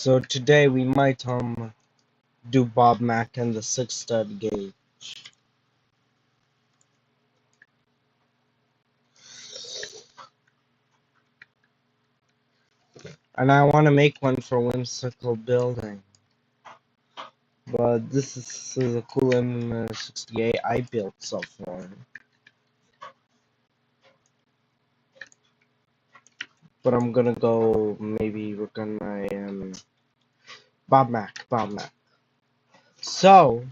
So today we might do Bob Mack and the 6-stud gauge. And I want to make one for whimsical building. But this is a cool M68 I built so far. But I'm gonna go maybe work on my Bob Mack. So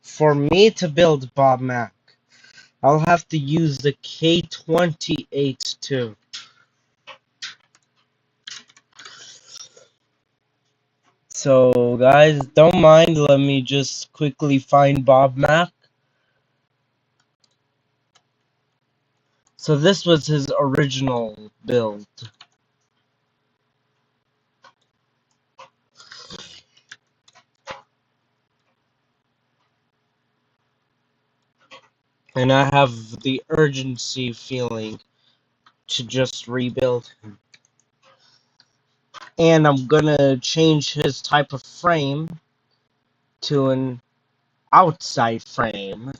for me to build Bob Mack, I'll have to use the K28 too. So guys, don't mind, let me just quickly find Bob Mack. So this was his original build. And I have the urgency feeling to just rebuild him. And I'm gonna change his type of frame to an outside frame.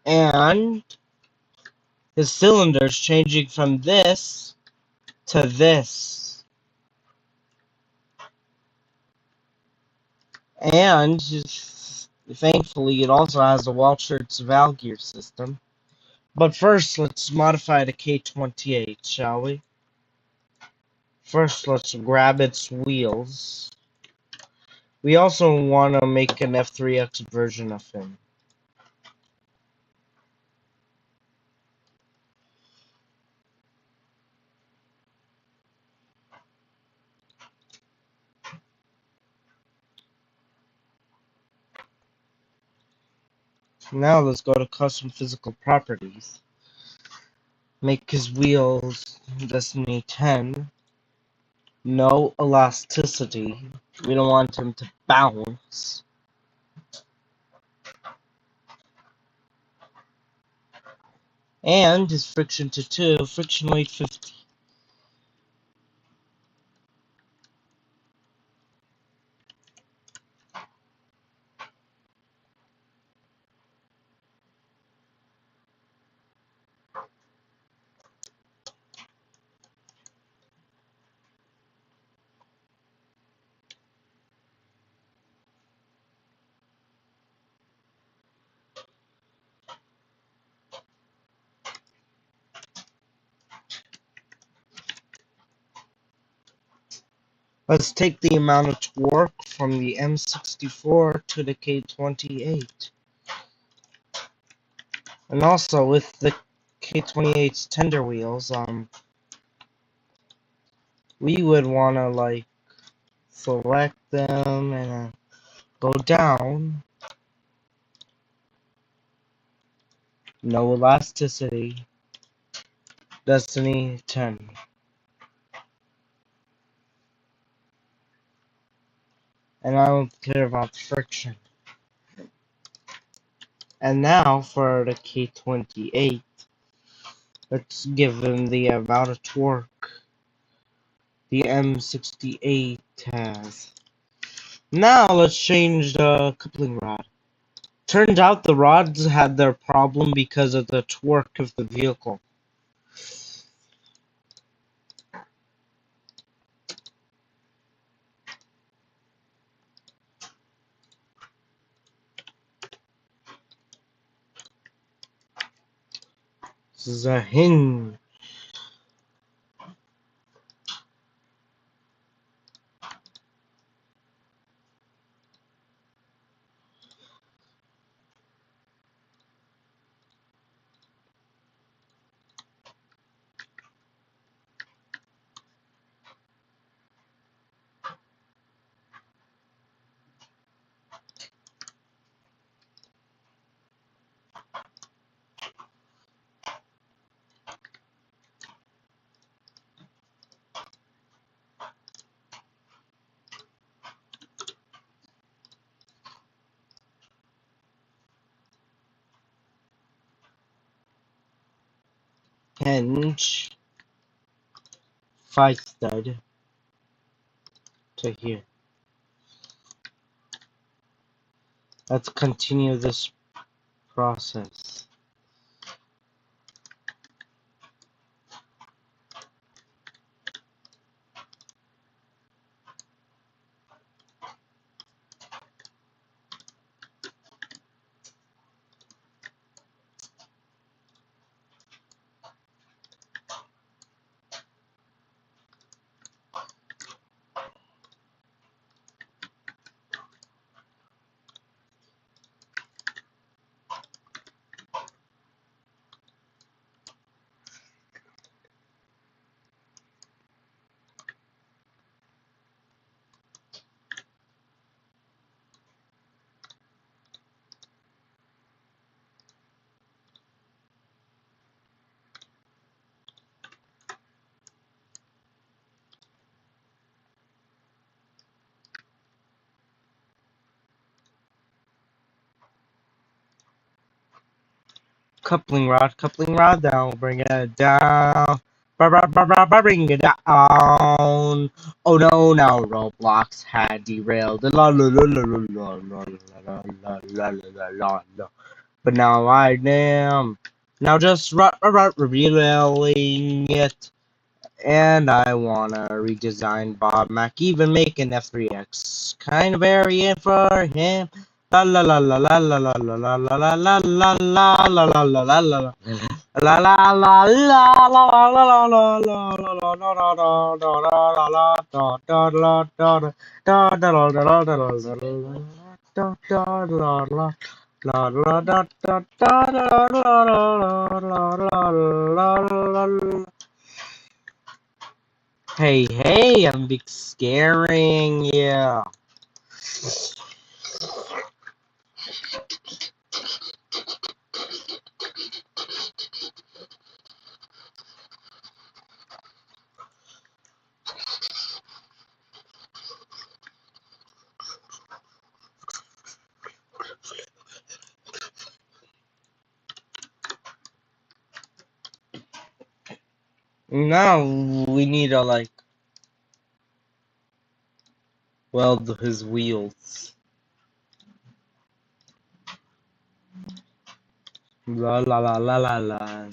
And his cylinders changing from this to this. And thankfully it also has a Walshart's valve gear system. But first let's modify the K28, shall we? First let's grab its wheels. We also want to make an F3X version of him. Now let's go to custom physical properties. Make his wheels Destiny 10. No elasticity. We don't want him to bounce. And his friction to 2, friction weight 50. Let's take the amount of torque from the M64 to the K28. And also with the K28's tender wheels, we would wanna like select them and go down. No elasticity. Destiny 10. And I don't care about the friction. And now for the K28, let's give him the amount of torque the M68 has. Now let's change the coupling rod. Turned out the rods had their problem because of the torque of the vehicle. This is a hinge. Hinge. 5 stud. to here. Let's continue this process. Coupling rod down, bring it down. Bring it down. Oh no, now Roblox had derailed. La la la la la la la la la la la la. But now I am. Now just revealing it. And I wanna redesign Bob Mac, even make an F3X kind of variant for him. La la la la la la la la la la la la la la la la la la. La la la la la la la la. Hey, hey, I'm big scaring you. Now we need to like weld his wheels. La la la la la la.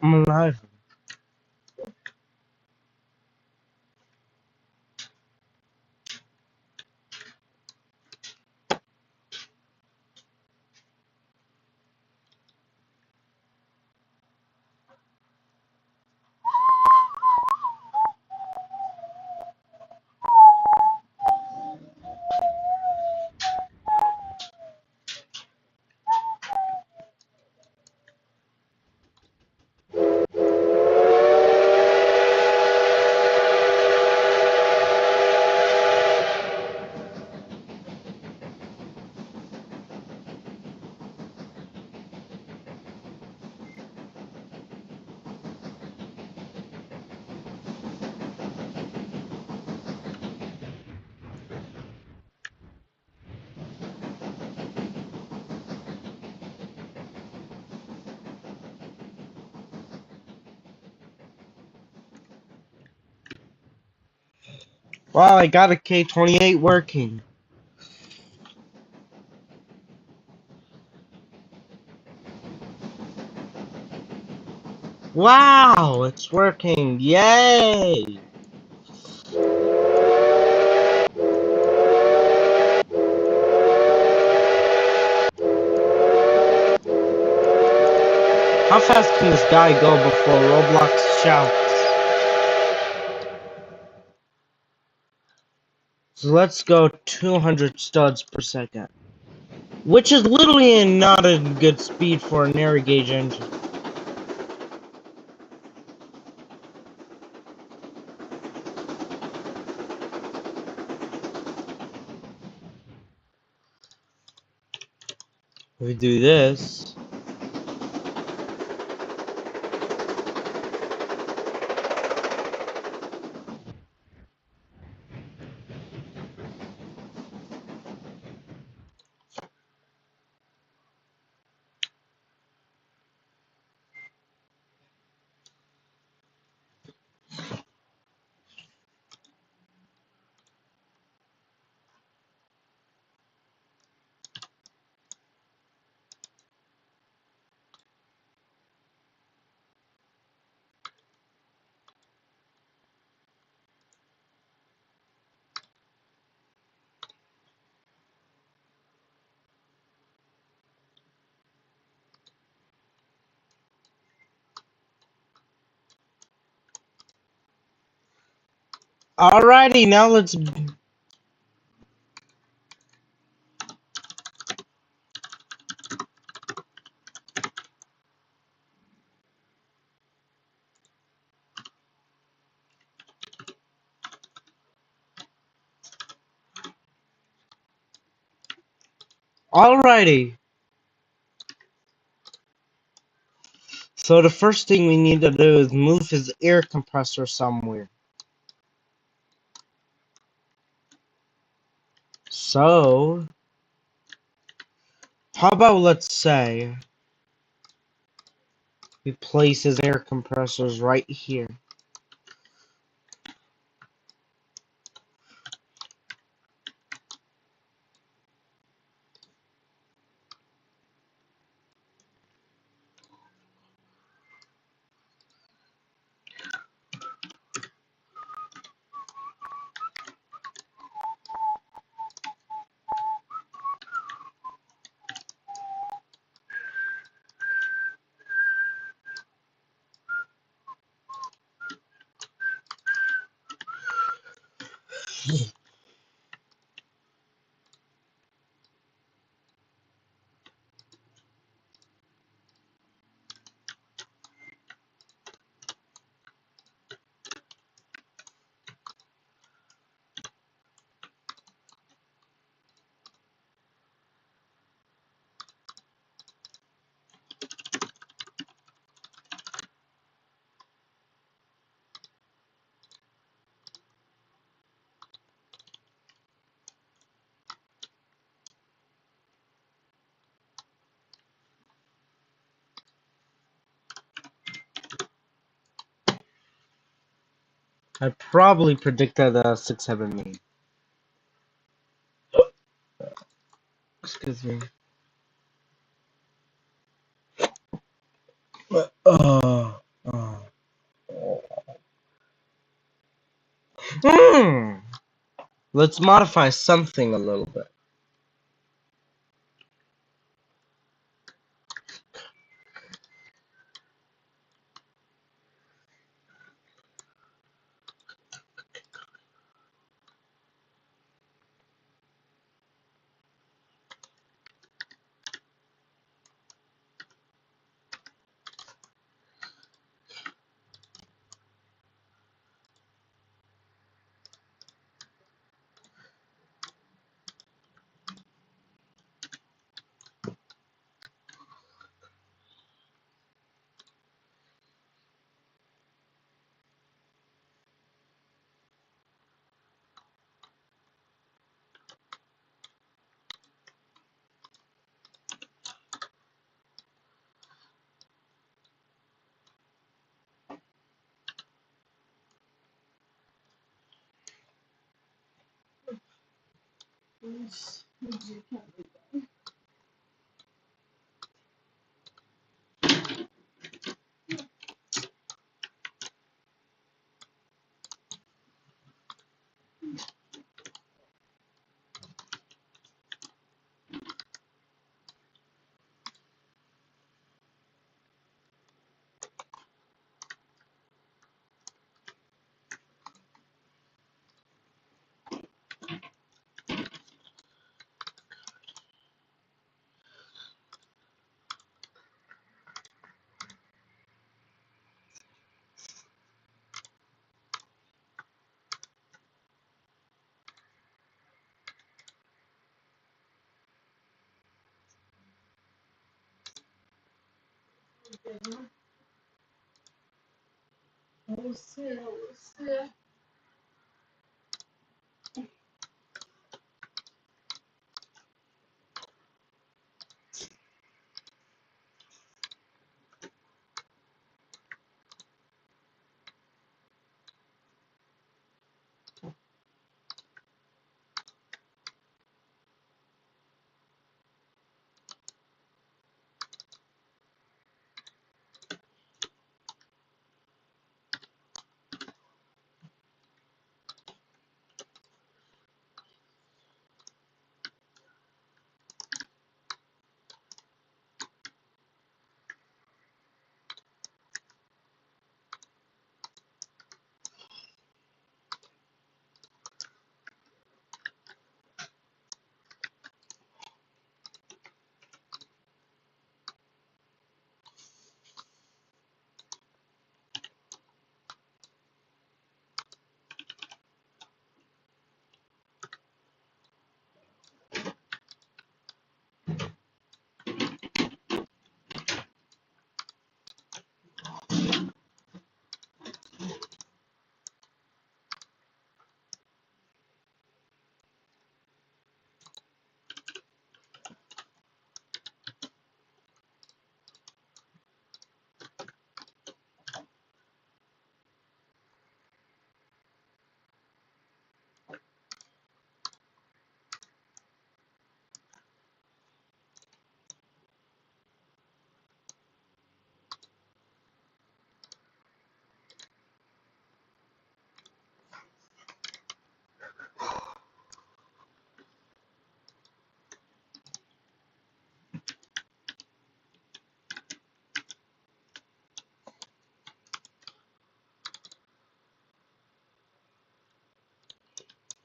I'm alive. Wow, I got a K28 working. Wow, it's working. Yay! How fast can this guy go before Roblox shouts? So let's go 200 studs per second. Which is literally not a good speed for a narrow gauge engine. We do this. Alrighty, now let's. Alrighty. So the first thing we need to do is move his air compressor somewhere. So, how about let's say we place his air compressors right here. I probably predicted a 6-7 main. Excuse me. Uh. Hmm. Let's modify something a little bit.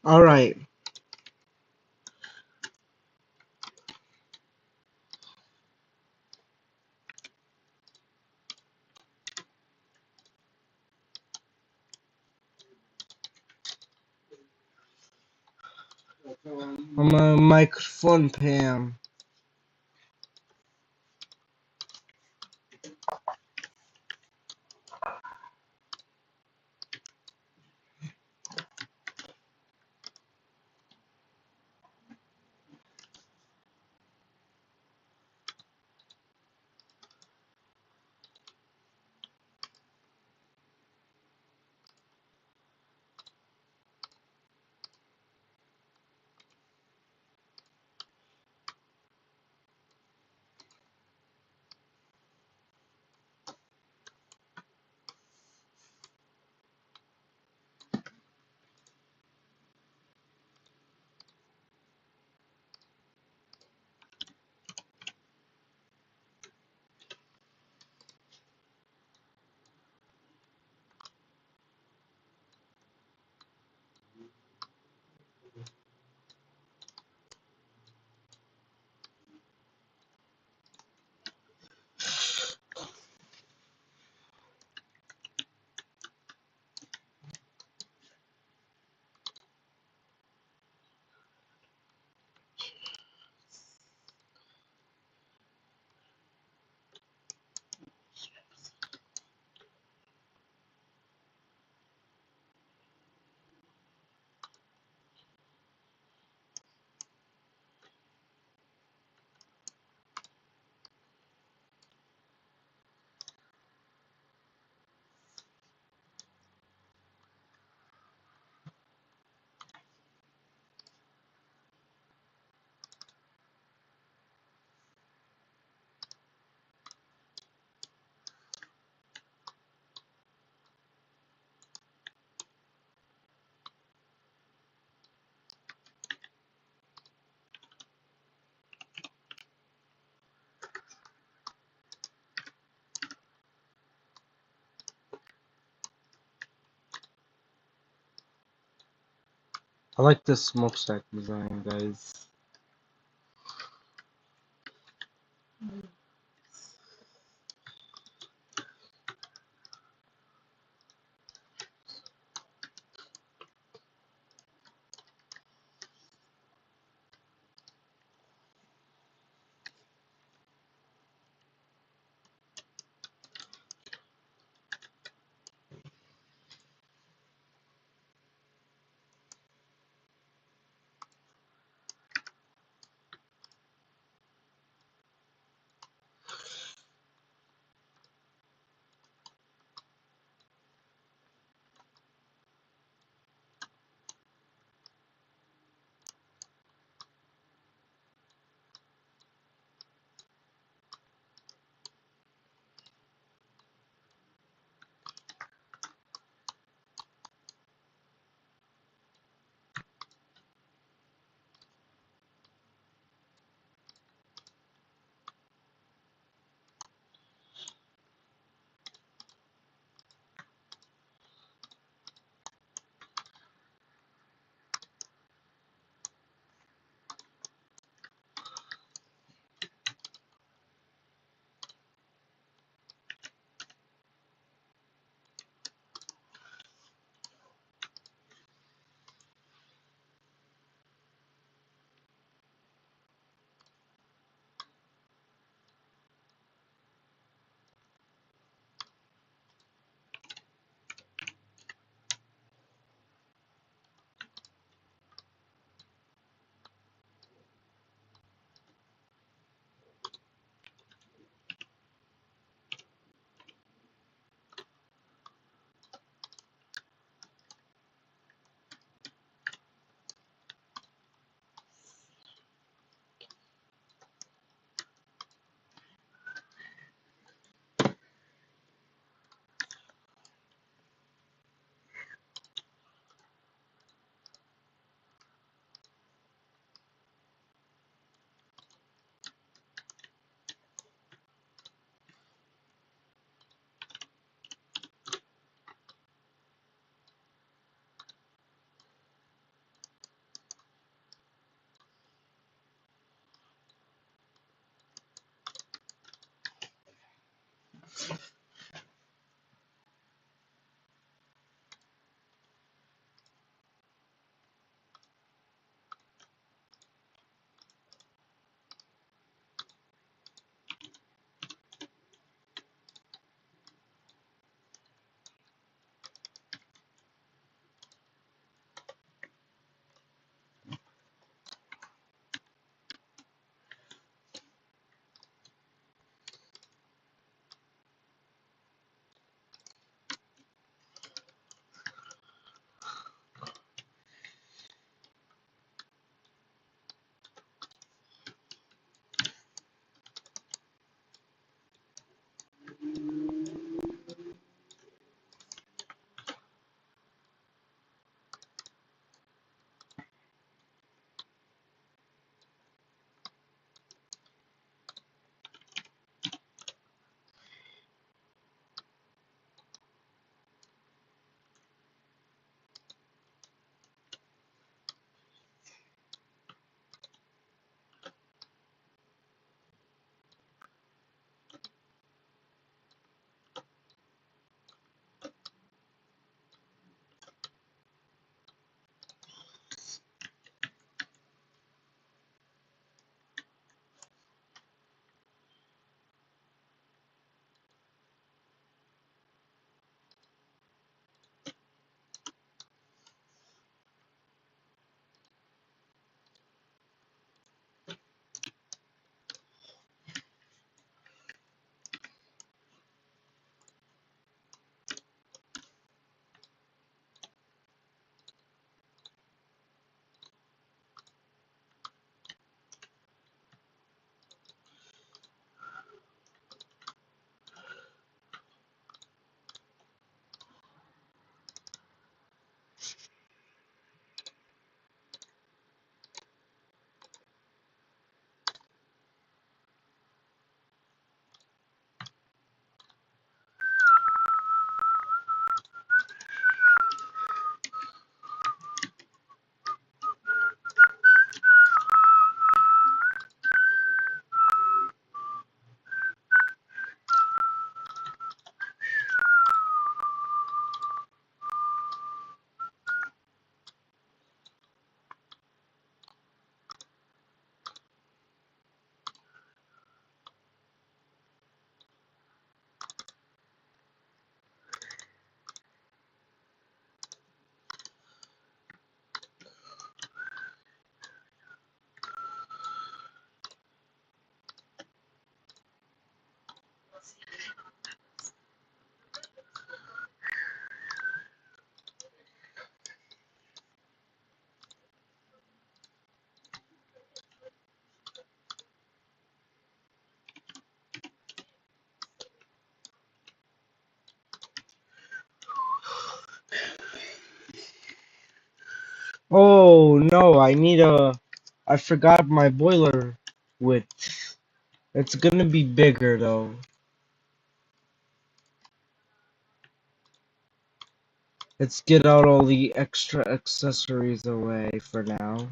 Alright. I'm a microphone Pam. I like this smokestack design, guys. Oh no, I forgot my boiler width. It's gonna be bigger though. Let's get out all the extra accessories away for now.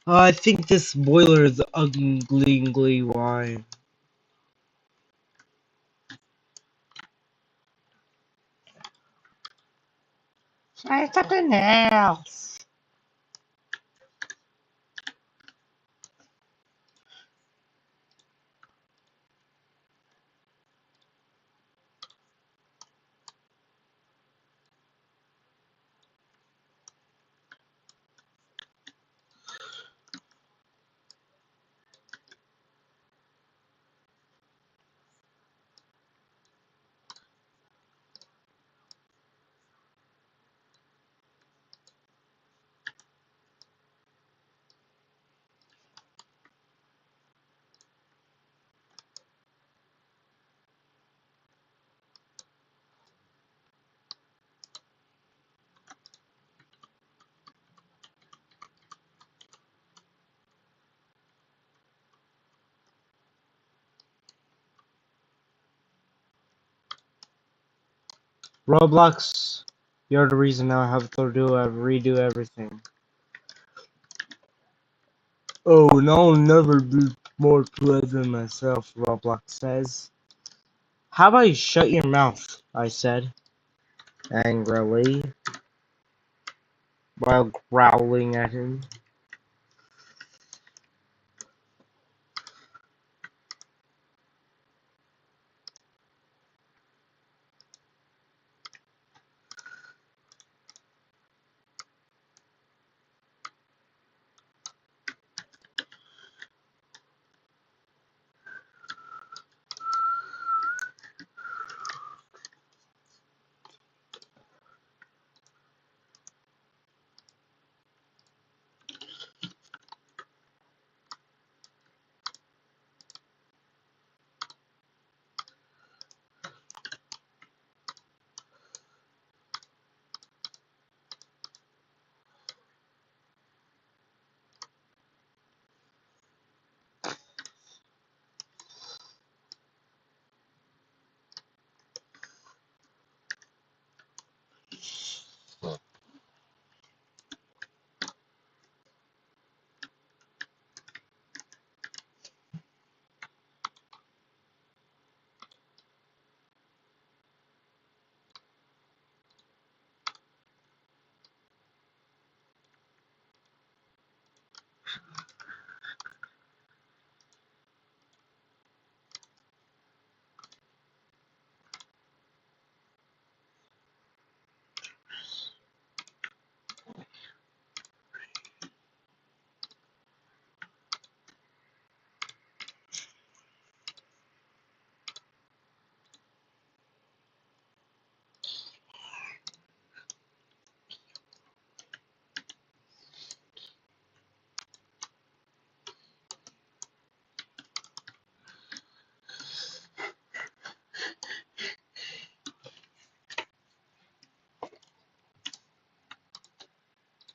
I think this boiler is ugly wine. Try something else. Roblox, you're the reason now I have to redo everything. Oh, and I'll never be more pleasant than myself, Roblox says. How about you shut your mouth? I said, angrily, while growling at him.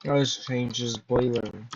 Let's change his boiler.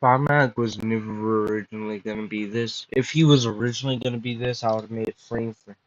Mac was never originally gonna be this. If he was originally gonna be this, I would have made it frame for him.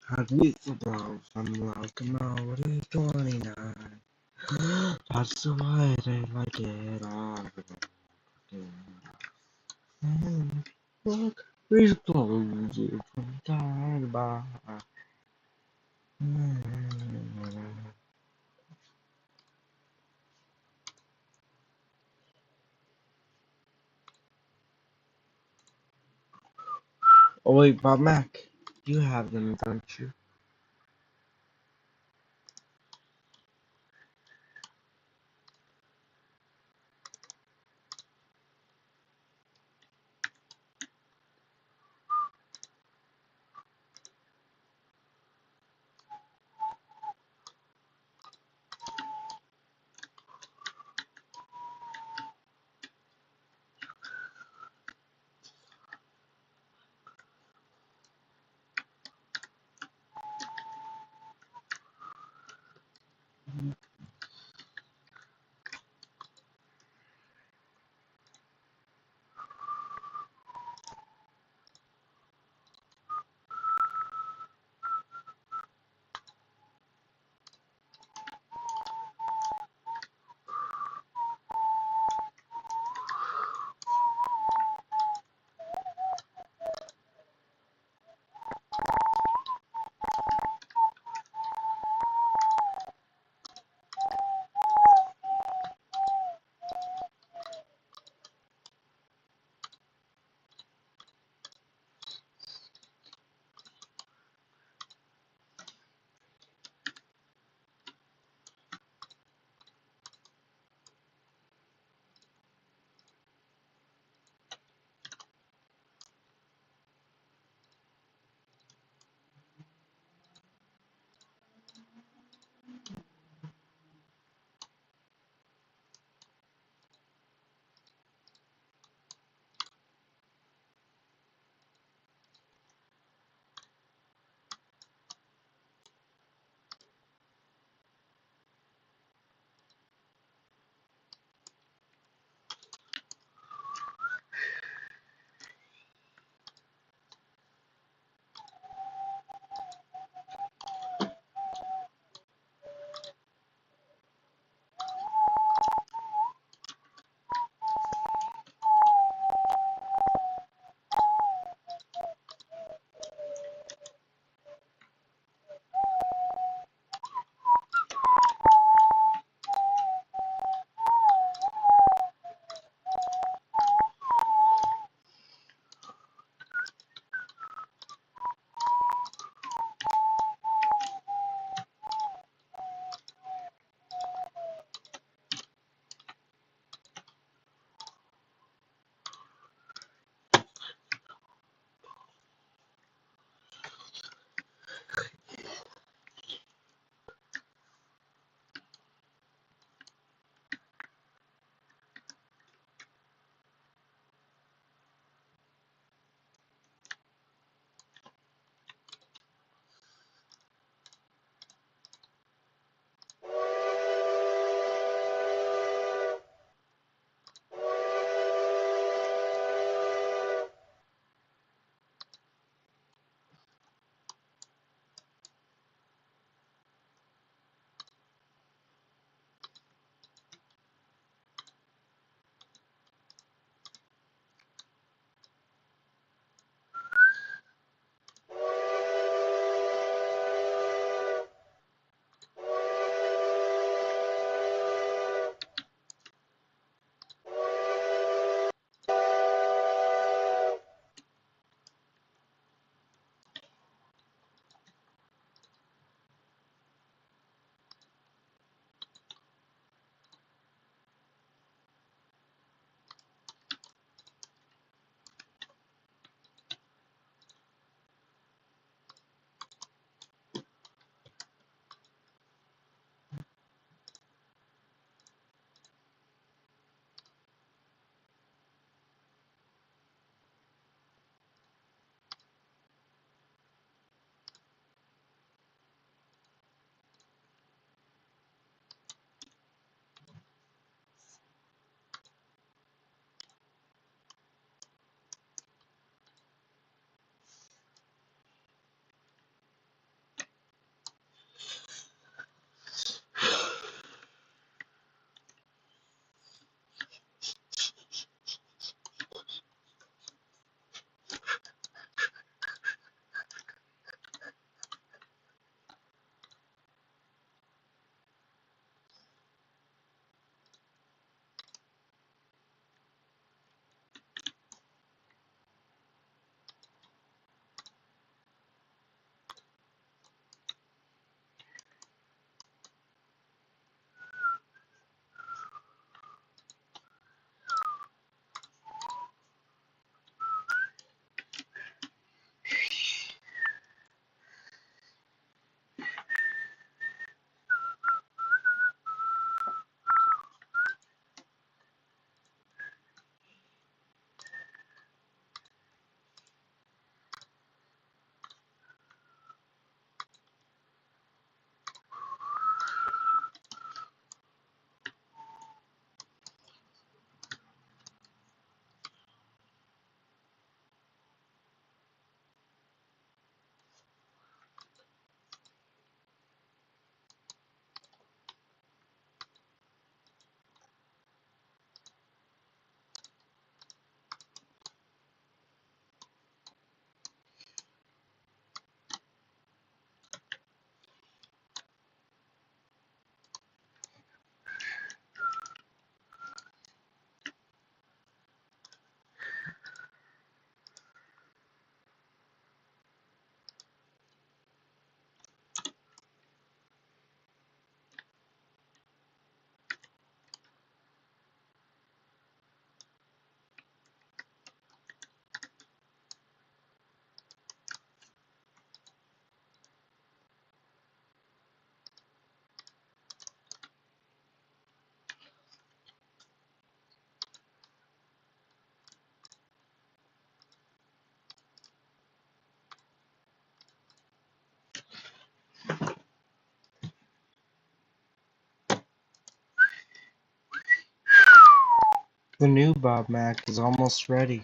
Had we from locomotive 29. That's the way they like it on. Look, we close it from time to bar. Oh wait, Bob Mac, you have them, don't you? The new Bob Mac is almost ready.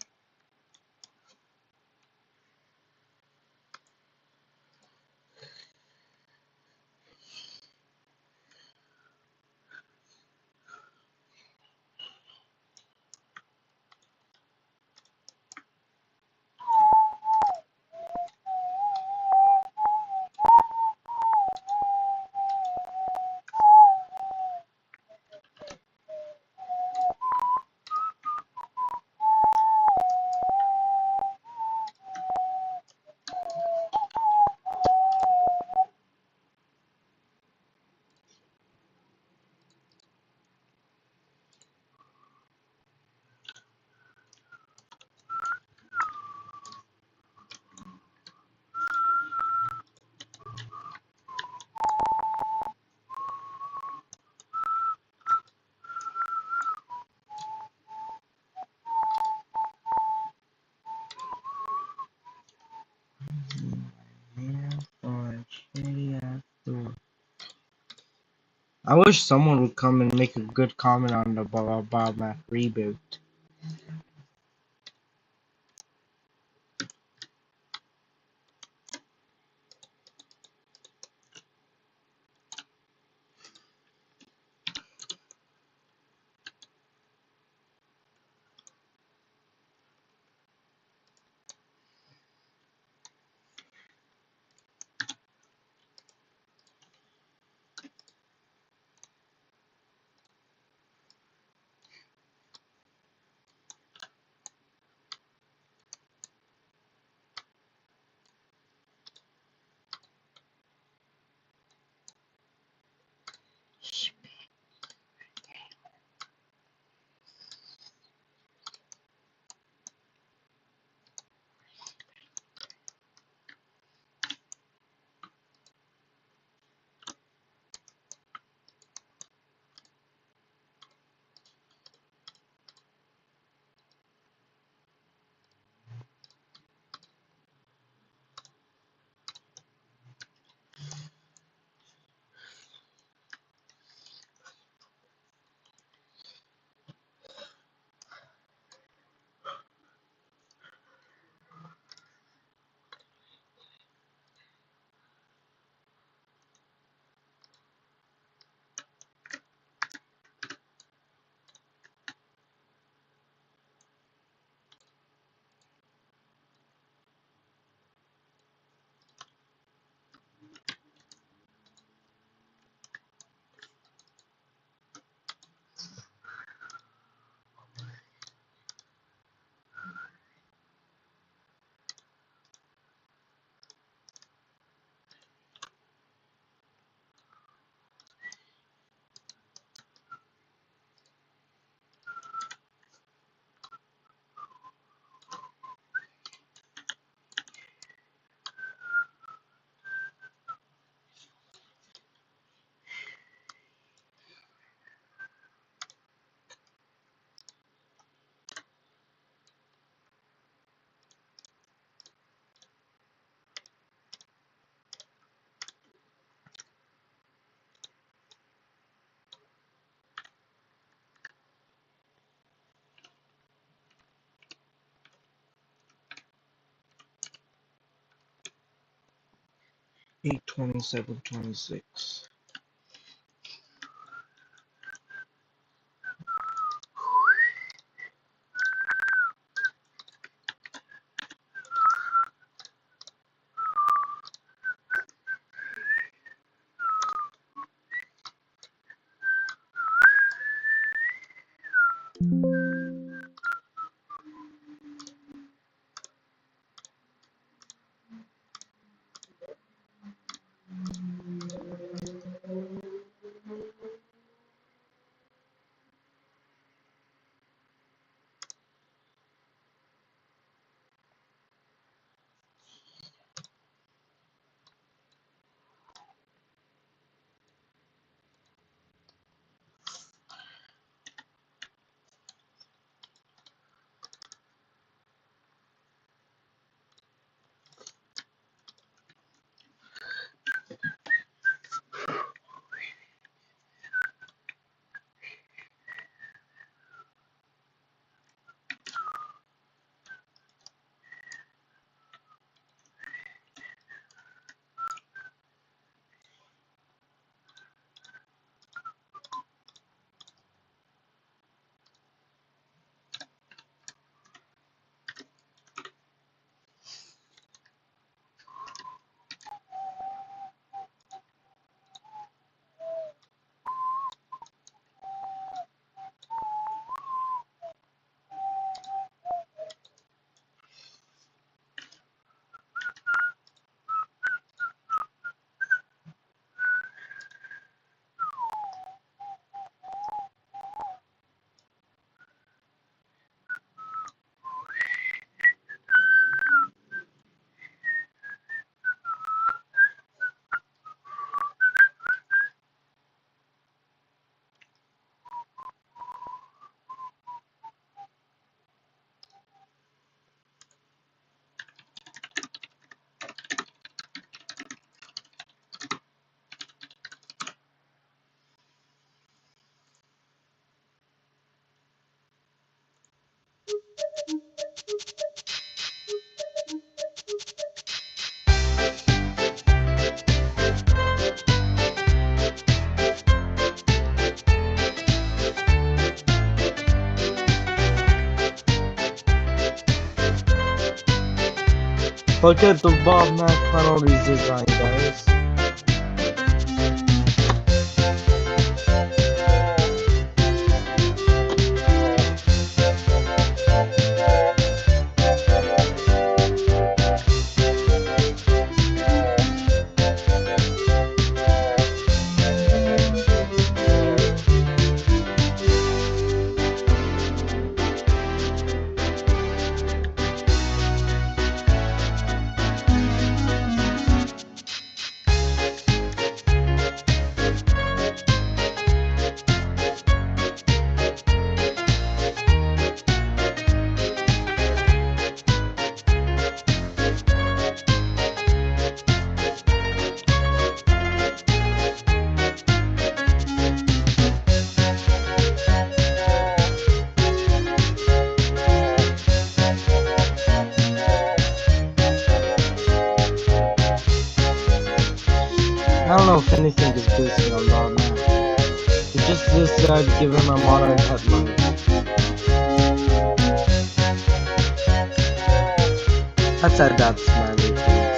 I wish someone would come and make a good comment on the Bob Mac reboot. 8/27/26. Look at the Bob McFarlane's design, guys. I don't know if anything is boosting on Bob Mac. It's just this guy to give him a modern headline. I said that's my reference.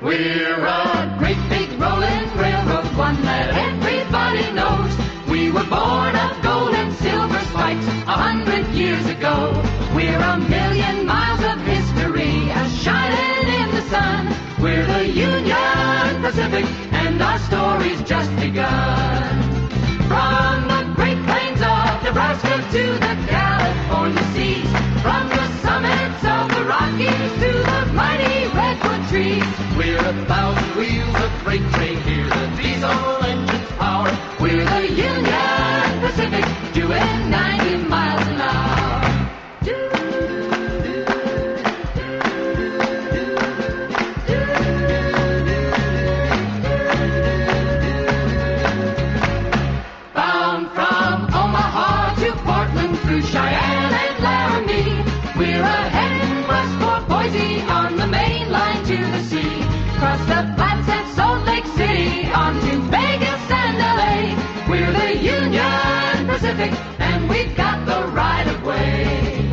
We're a great big rolling railroad, one that everybody knows. We were born of gold and silver spikes 100 years ago. We're a million miles of history, a shining in the sun. We're the Union Pacific, and our story's just begun. From the Great Plains of Nebraska to the California seas, from the summits of the Rockies to the mighty redwood trees, we're 1,000 wheels of freight train here, the diesel engine's power. We're the Union Pacific, doing 90 miles an hour. Bound from Omaha to Portland through Cheyenne and Laramie, we're heading west for Boise on the main line to the sea. Across the Flats and Salt Lake City, on to Vegas and LA. We're the Union Pacific, and we've got the right of way.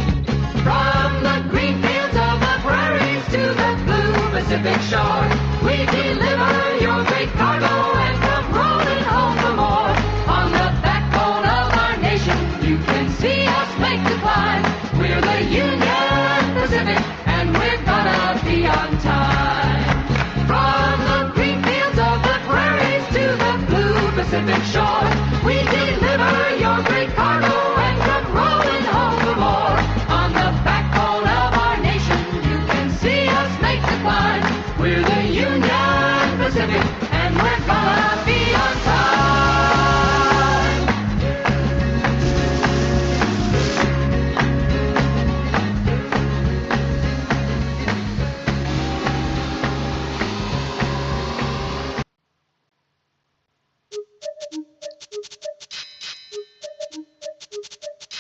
From the green fields of the prairies to the blue Pacific shore, we deliver your great cargo and come rolling home for more. On the backbone of our nation, you can see us make the climb. We're the Union Pacific, and we're gonna be on time. From the green fields of the prairies to the blue Pacific shore, we deliver your great cargo and come rolling home for more. On the backbone of our nation, you can see us make the climb. We're the Union Pacific, and we're gonna be on time.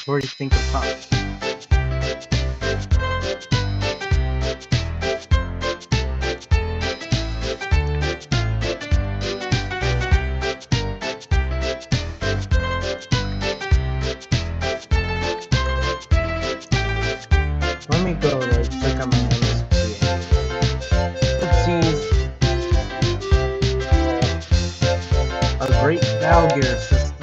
What do you think of that? Let me go like click on my MSPA. Let's use a great valve gear system.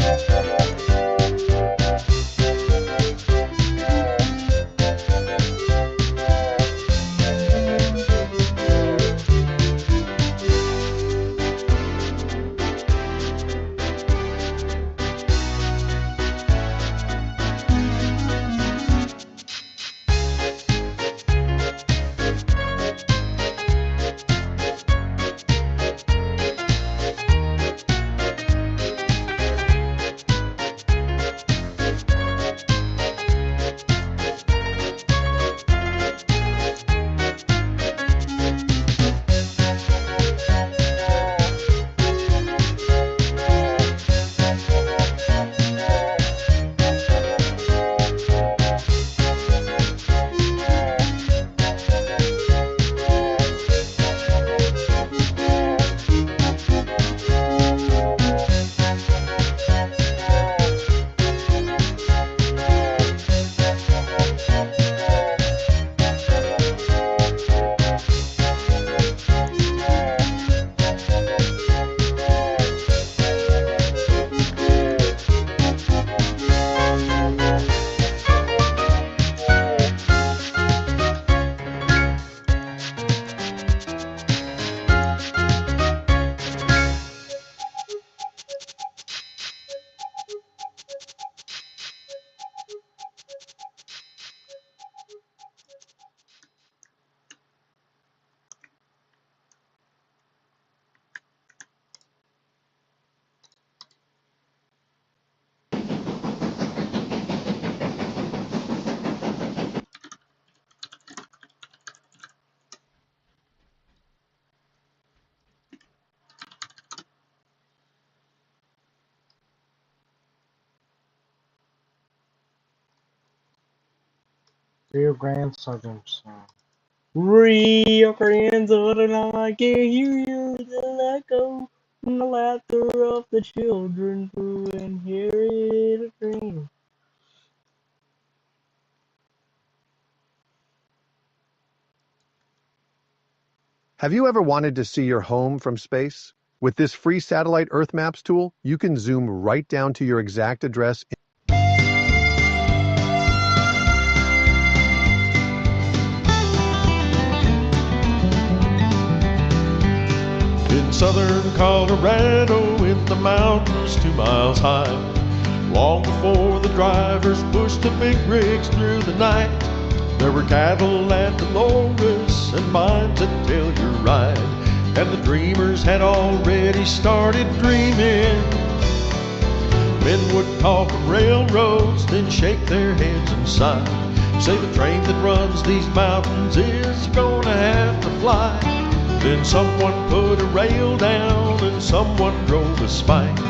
Rio Grande Southern song. Rio Grande Southern, I can hear you the echo from the laughter of the children who inherited a dream. Have you ever wanted to see your home from space? With this free satellite Earth Maps tool, you can zoom right down to your exact address. In southern Colorado, in the mountains 2 miles high, long before the drivers pushed the big rigs through the night, there were cattle at Dolores and mines at Telluride, and the dreamers had already started dreaming. Men would talk of railroads, then shake their heads and sigh, say the train that runs these mountains is gonna have to fly. Then someone put a rail down and someone drove a spike,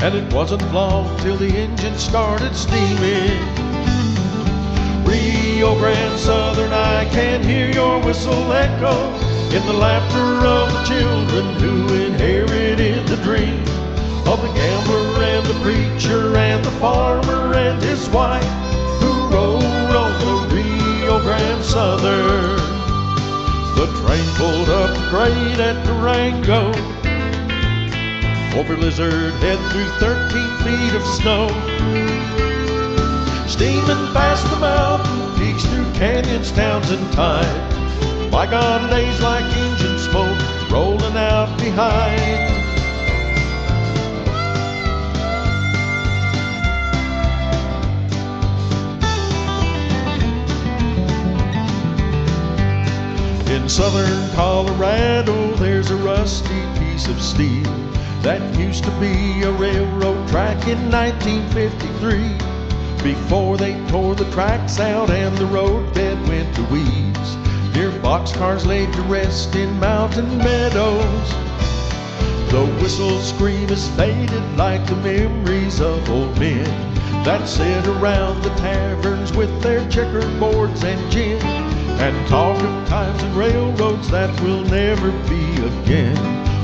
and it wasn't long till the engine started steaming. Rio Grande Southern, I can hear your whistle echo in the laughter of the children who inherited the dream of the gambler and the preacher and the farmer and his wife who rode on the Rio Grande Southern. The train pulled up great at Durango, over Lizard Head through 13 feet of snow, steaming past the mountain peaks through canyons, towns, and tide. My God, days like engine smoke rolling out behind. In southern Colorado, there's a rusty piece of steel that used to be a railroad track in 1953. Before they tore the tracks out and the roadbed went to weeds, near boxcars laid to rest in mountain meadows. The whistle scream is faded like the memories of old men that sit around the taverns with their checkered boards and gin, and talk of times and railroads that will never be again,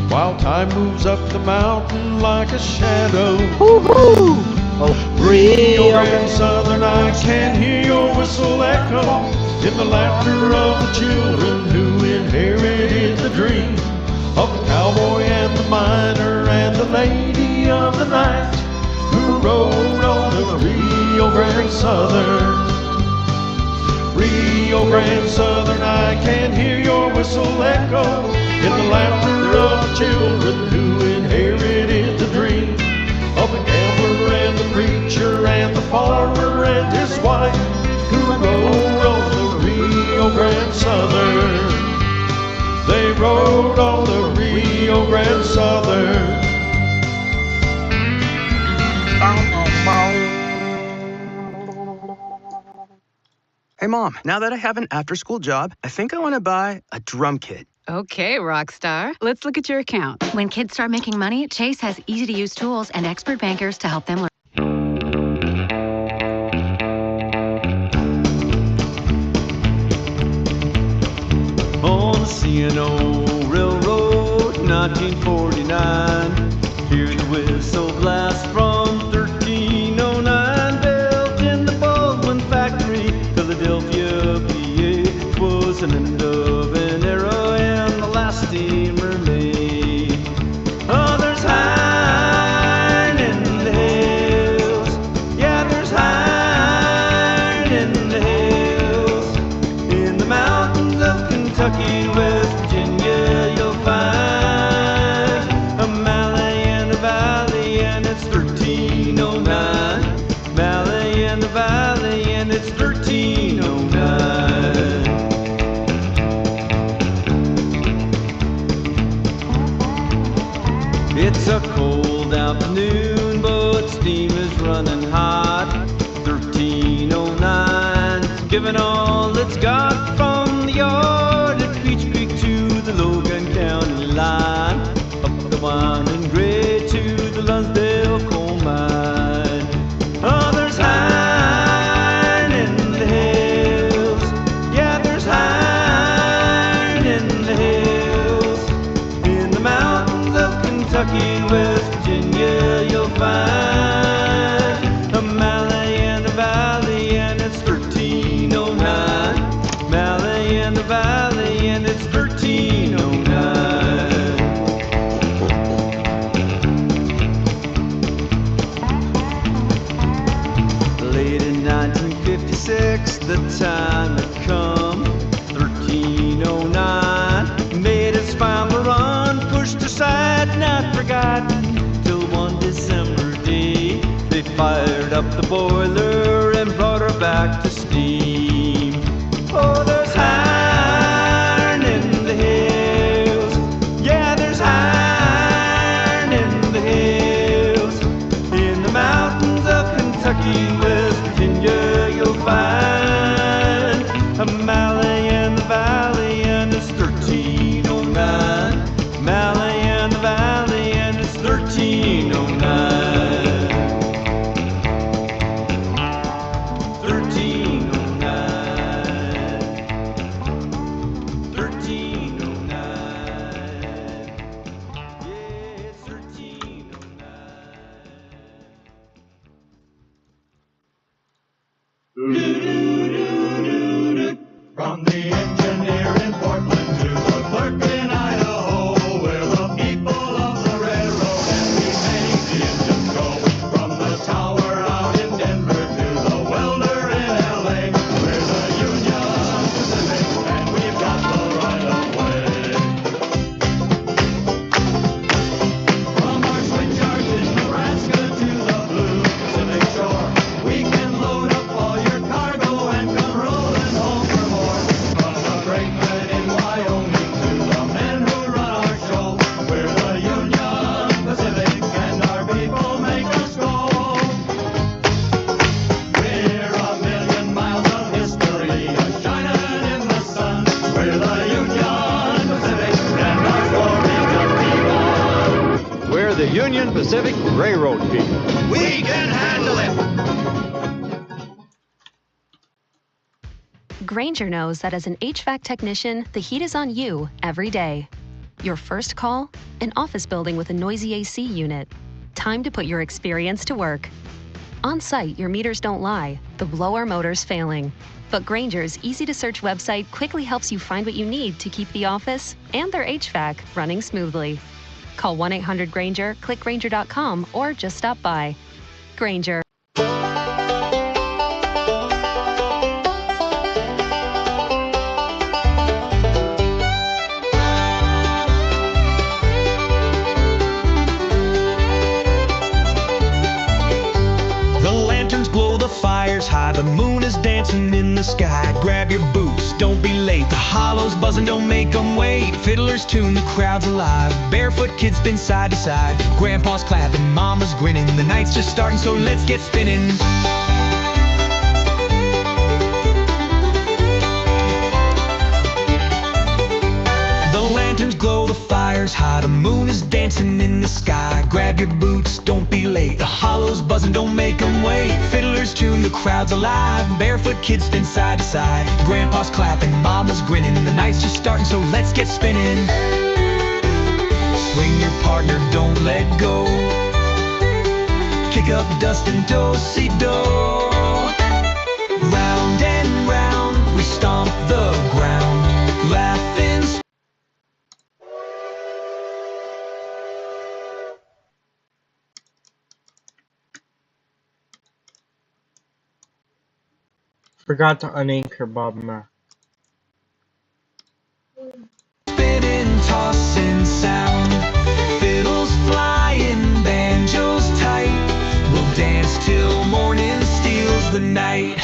while time moves up the mountain like a shadow. Woo-hoo! Oh, Rio Grande Southern, I can hear your whistle echo in the laughter of the children who inherited the dream of the cowboy and the miner and the lady of the night who rode on the Rio Grande Southern. Rio Grande Southern, I can hear your whistle echo in the laughter of the children who inherited the dream of the gambler and the preacher and the farmer and his wife who rode on the Rio Grande Southern. They rode on the Rio Grande Southern. Hey, Mom, now that I have an after-school job, I think I want to buy a drum kit. Okay, Rockstar. Let's look at your account. When kids start making money, Chase has easy-to-use tools and expert bankers to help them learn. On the C&O Railroad, 1949, hear the whistle blast from 1309, built in the Baldwin factory, Philadelphia, PA. 'Twas an end of an era and the last steamer made. Oh, there's iron in the hills, yeah, there's iron in the hills, in the mountains of Kentucky, West Virginia, you'll find a Malley and a valley, and it's 1309. Malley and the valley, and it's 1309. It's a cold afternoon, but steam is running hot. 1309, giving all it's got from the yard at Peach Creek to the Logan County line, up the winding grade to the Lunsdale coal mine. Oh, there's iron in the hills, Kentucky, West Virginia, you'll find a Mally in the Valley, and it's 1309. Mally in the Valley, and it's 1309. Late in 1956, the time had come. 1309 made its final run, pushed aside, not forgotten, till one December day they fired up the boiler and brought her back to steam. Oh, there's iron in the hills, yeah, there's iron in the hills, in the mountains of Kentucky, West Virginia, you'll find a Mally in the Valley, and it's 1309. Mally in the Valley, and it's 1309. 1309. 1309. Yeah, it's 1309. From the engineer in Portland to the clerk in Idaho, we're the people of the railroad and we make the engines go. From the tower out in Denver to the welder in LA, we're the Union Pacific and we've got the right of way. From our switch yards in Nebraska to the blue Pacific shore, we can load up all your cargo and come rolling home for more. From the brakemen in Wyoming to the men who run our show, we're the Union Pacific and our people make us go. We're a million miles of history, shining in the sun. We're the Union Pacific and our story just begun. We're the Union Pacific Railroad people. We can handle it. Grainger knows that as an HVAC technician, the heat is on you every day. Your first call? An office building with a noisy AC unit. Time to put your experience to work. On site, your meters don't lie. The blower motor's failing. But Grainger's easy-to-search website quickly helps you find what you need to keep the office and their HVAC running smoothly. Call 1-800-GRAINGER, click Grainger.com, or just stop by. Grainger. The lanterns glow, the fire's high, the moon is dancing in the sky. Grab your boots, don't be late. The hollows buzzing, don't make them wait. Fiddlers tune, the crowd's alive. Barefoot kids spin side to side. Grandpa's clapping, mama's grinning. The night's just starting, so let's get spinning. The lanterns glow, the fire's high, the moon is dancing in the sky. Grab your boots, don't be late. The hollows buzzing, don't make them wait. Fiddlers tune, the crowd's alive. Barefoot kids spin side to side. Grandpa's clapping, mama's grinning. The night's just starting, so let's get spinning. Swing your partner, don't let go. Kick up dust and do-si-do. Round and round, we stomp the ground. Laughing. Forgot to unanchor Bob Mack. Spinning, tossing sound. Fiddles flying, banjos tight. We'll dance till morning steals the night.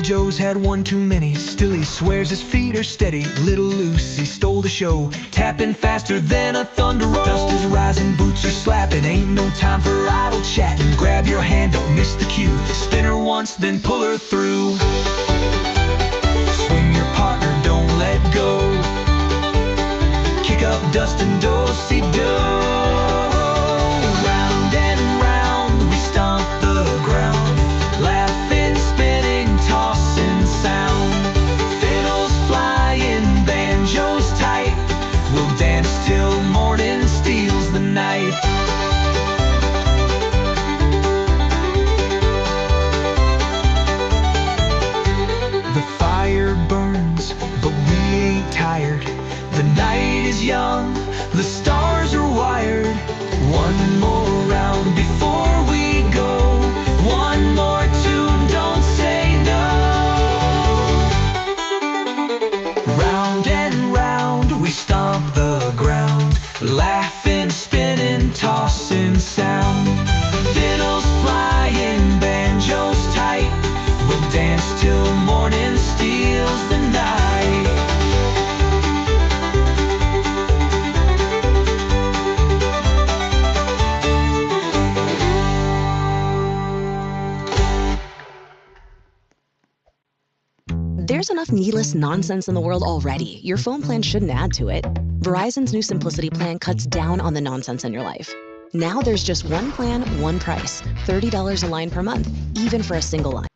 Joe's had one too many, still he swears his feet are steady. Little Lucy stole the show, tapping faster than a thunder roll. Dust is rising, boots are slapping, ain't no time for idle chatting. Grab your hand, don't miss the cue. Spin her once, then pull her through. Swing your partner, don't let go. Kick up dust and do-si-do. laughing, spinning, tossing sound. Fiddles flying, banjos tight. We'll dance till morning steals the night. There's enough needless nonsense in the world already. Your phone plan shouldn't add to it. Verizon's new Simplicity plan cuts down on the nonsense in your life. Now there's just one plan, one price. $30 a line per month, even for a single line.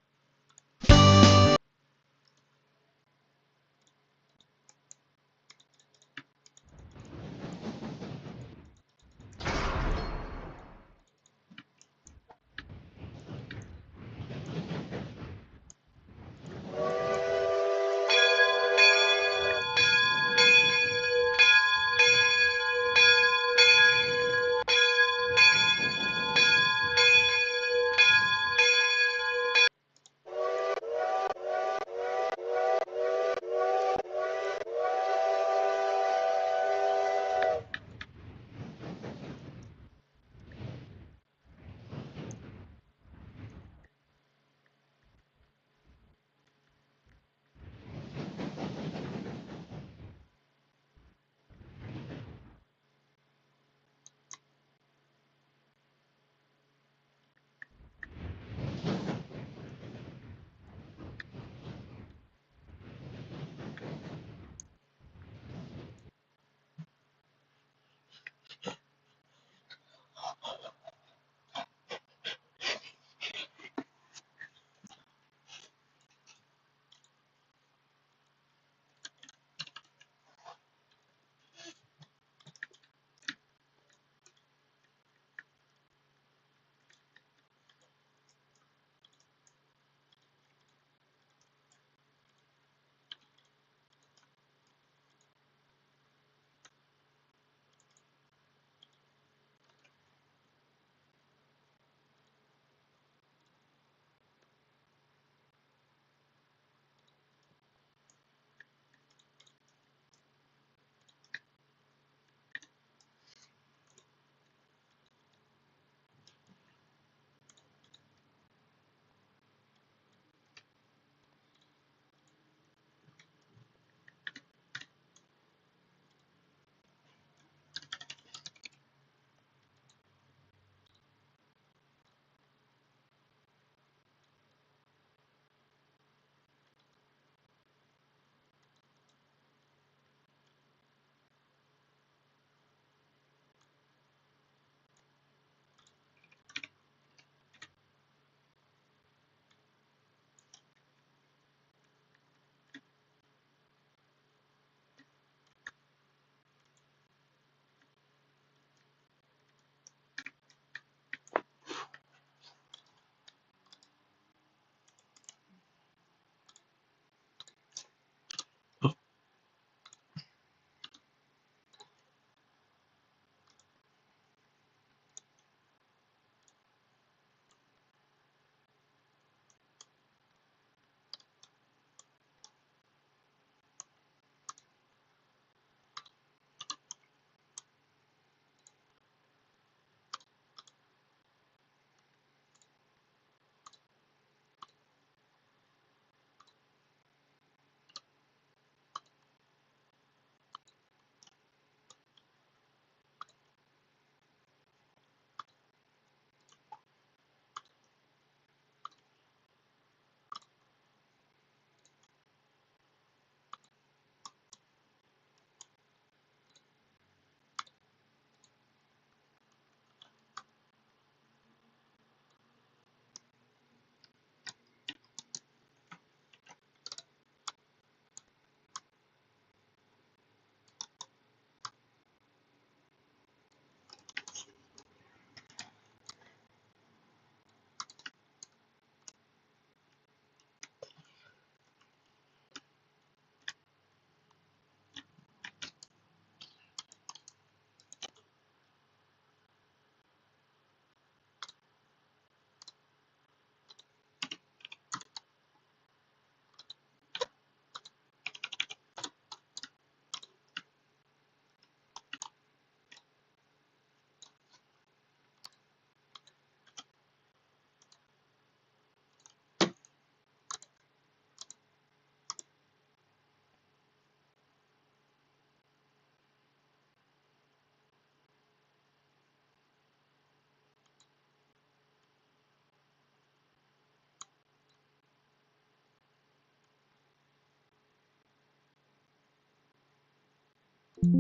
Let's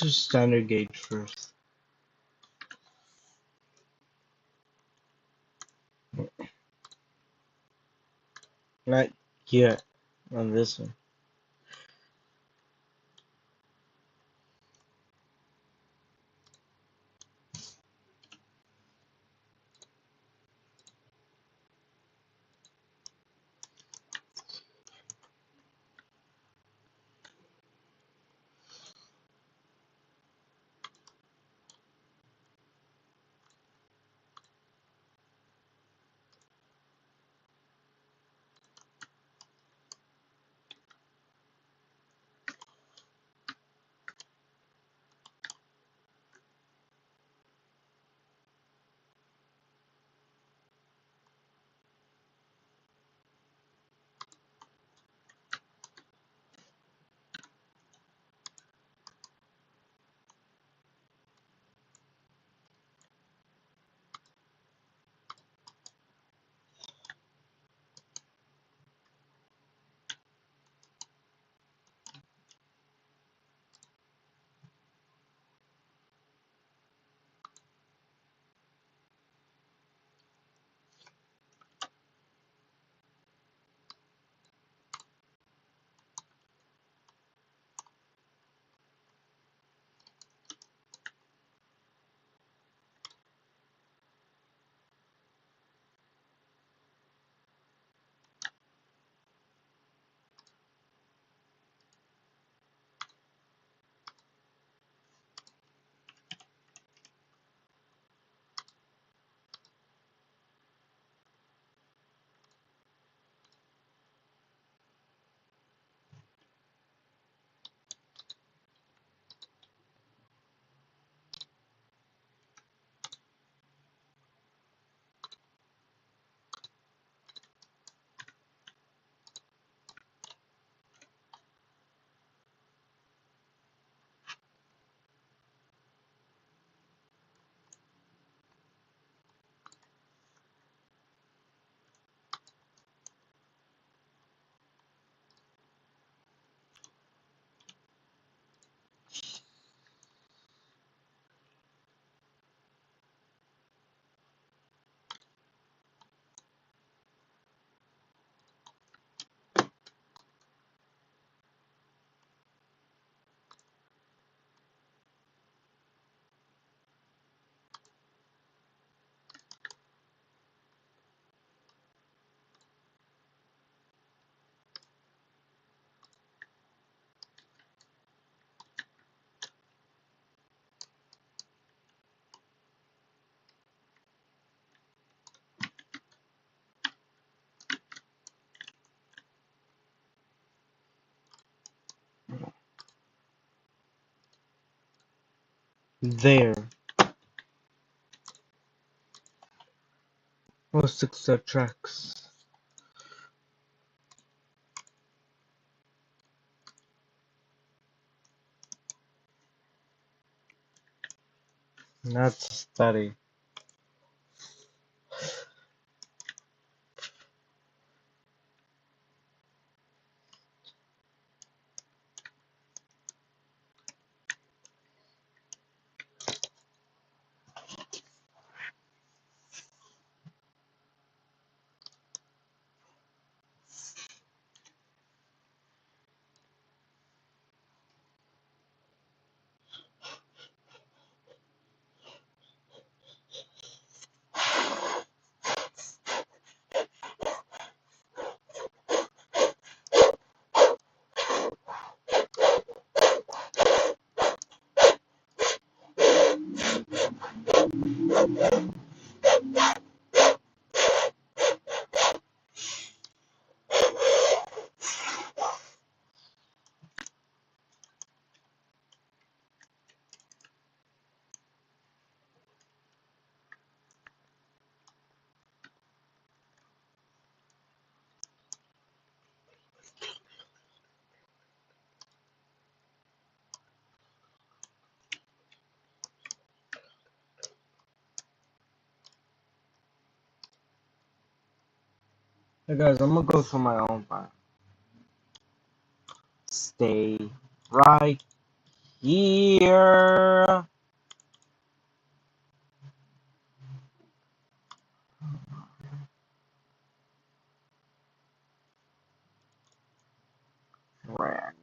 do standard gauge first. Not yet on this one. There. Oh, 6 tracks. That's a study. Hey guys, I'm gonna go through my own file. Stay right here. Random.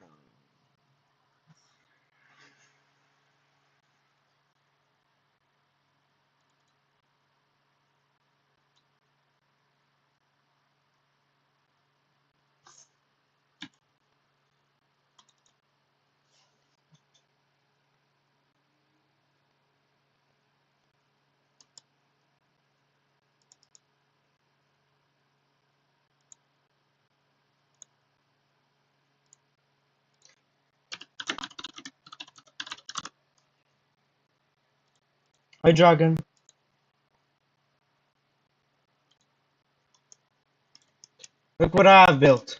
Hi, Dragon. Look what I have built.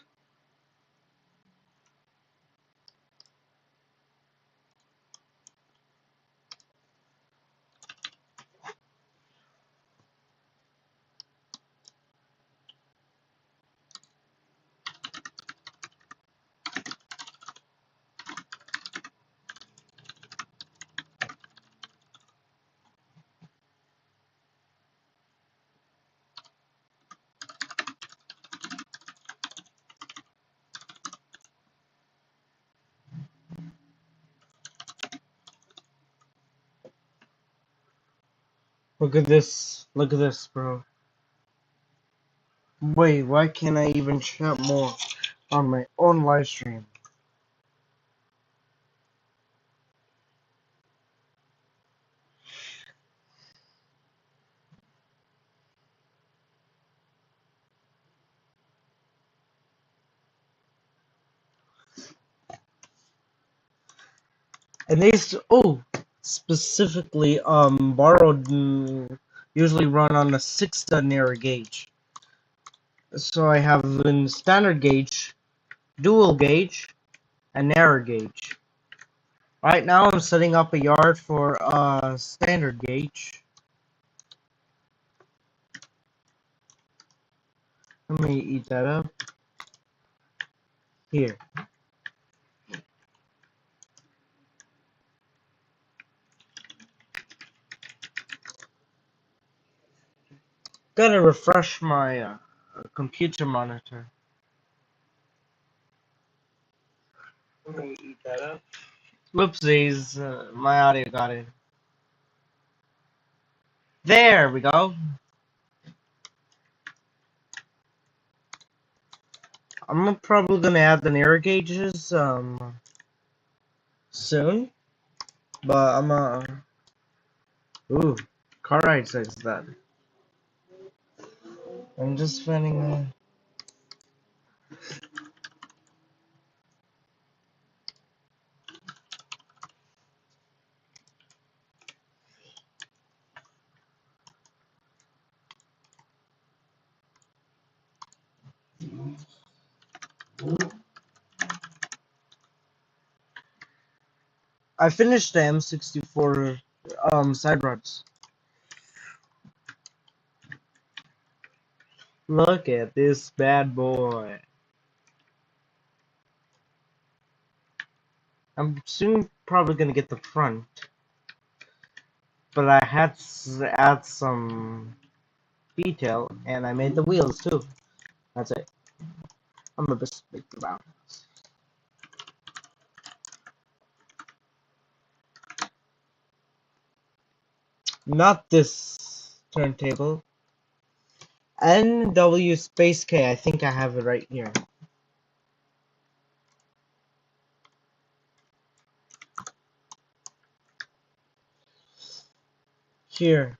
Look at this. Look at this, bro. Wait, why can't I even chat more on my own live stream? And specifically borrowed usually run on a 6 narrow gauge. So I have in standard gauge, dual gauge, and narrow gauge. Right now I'm setting up a yard for standard gauge. Let me eat that up. Here. Gotta refresh my computer monitor. Let me eat that up. Whoopsies, my audio got it. There we go. I'm probably gonna add the narrow gauges soon, but ooh, car ride says that. I'm just finding I finished the M64 side roads. Look at this bad boy. I'm soon probably gonna get the front, but I had to add some detail, and I made the wheels too. That's it. I'm a bit big about it. Not this turntable. NW Space K, I think I have it right here. Here.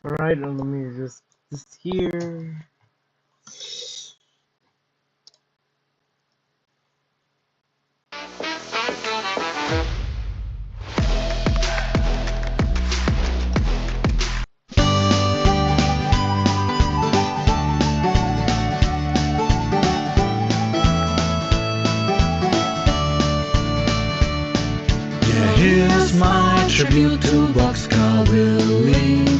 Alright, let me just this here. Yeah, here's my tribute to Boxcar Willie.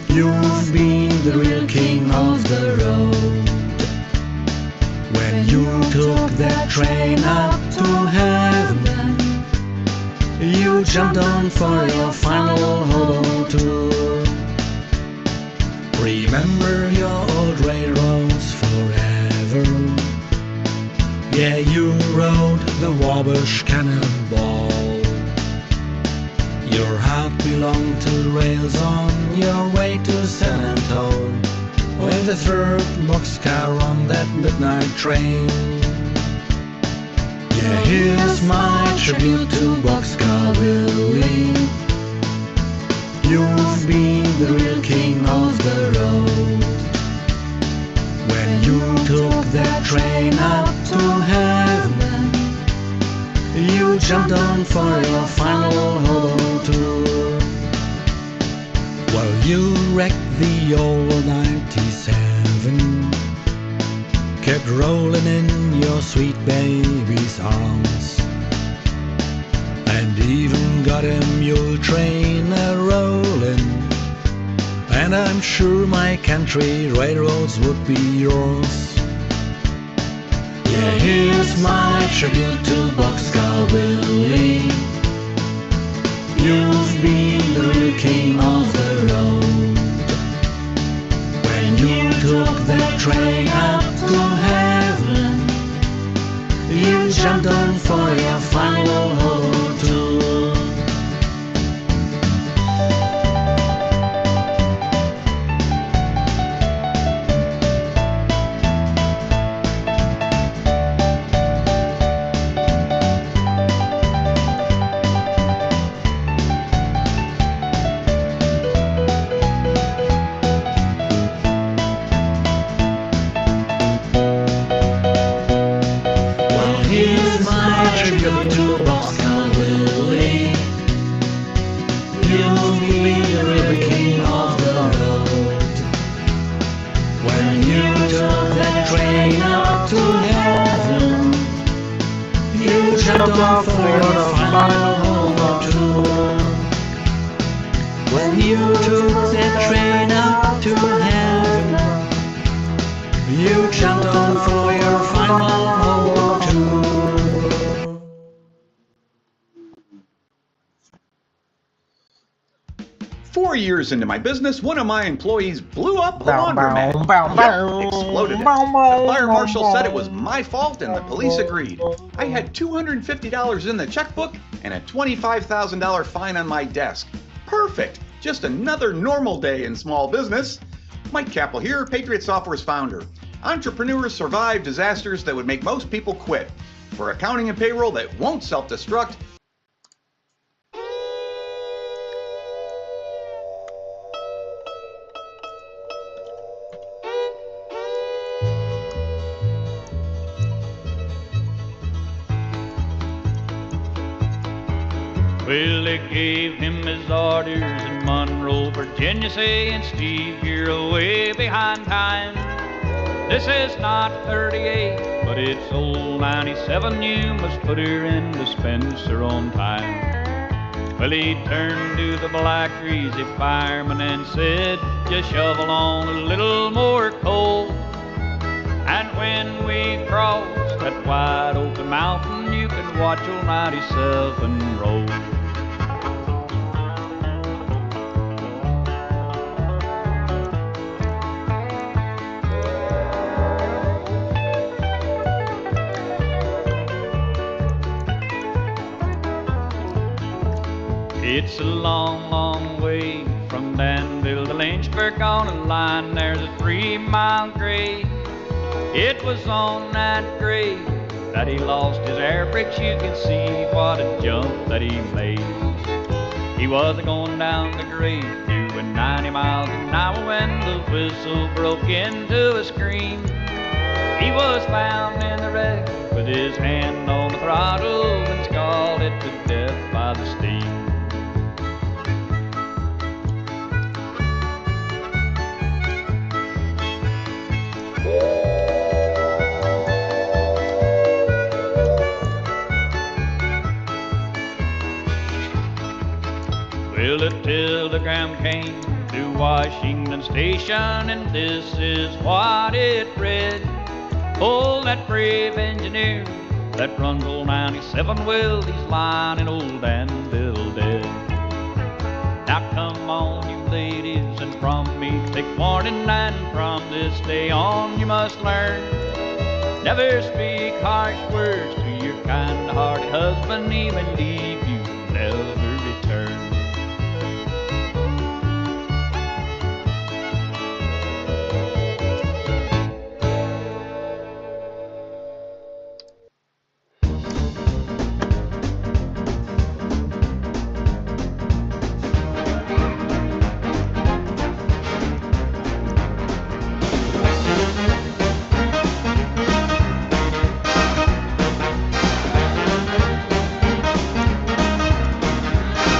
You've been the real king of the road. When you took that train up to heaven, you jumped on for your final hobo tour. Remember your old railroads forever. Yeah, you rode the Wabash Cannonball. Your heart belonged to the rails on your way to San Antonio, with the third boxcar on that midnight train. Yeah, here's my tribute to Boxcar Willie. You've been the real king of the road. When you took that train up to heaven, you jumped on for your final hobo tour. Well, you wrecked the old 97, kept rolling in your sweet baby's arms, and even got a mule train a-rolling. And I'm sure my country railroads would be yours. Yeah, here's my tribute to Boxcar Willie. You've been the real king of the road. When you took that train up to heaven, you jumped on for your final hobo tour. To Boxcar Willie, you'll be the real king of the road. When you took that train up to heaven, you jumped off for your final hobo tour. When you took that train up to heaven, you jumped on for your final hobo tour. 4 years into my business, one of my employees blew up a laundromat. Exploded it. The fire marshal said it was my fault and the police agreed. I had $250 in the checkbook and a $25,000 fine on my desk. Perfect! Just another normal day in small business. Mike Capel here, Patriot Software's founder. Entrepreneurs survive disasters that would make most people quit. For accounting and payroll that won't self-destruct, Well, they gave him his orders in Monroe, Virginia, saying, Steve, you're away behind time. This is not 38, but it's old 97. You must put her in dispenser on time. Well, he turned to the black greasy fireman and said, just shovel on a little more coal. And when we cross that wide open mountain, you can watch old 97 roll. It's a long, long way from Danville to Lynchburg. On a line there's a 3-mile grade. It was on that grade that he lost his air brakes. You can see what a jump that he made. He was going down the grade doing 90 miles an hour when the whistle broke into a scream. He was found in the wreck with his hand on the throttle and scalded to death by the steam. Well, a telegram came to Washington Station, and this is what it read. Oh, that brave engineer that runs old 97, well, he's lying in old Danville dead. Now come on, you ladies, and from me take warning, and from this day on you must learn. Never speak harsh words to your kind-hearted husband, he may leave you, never return.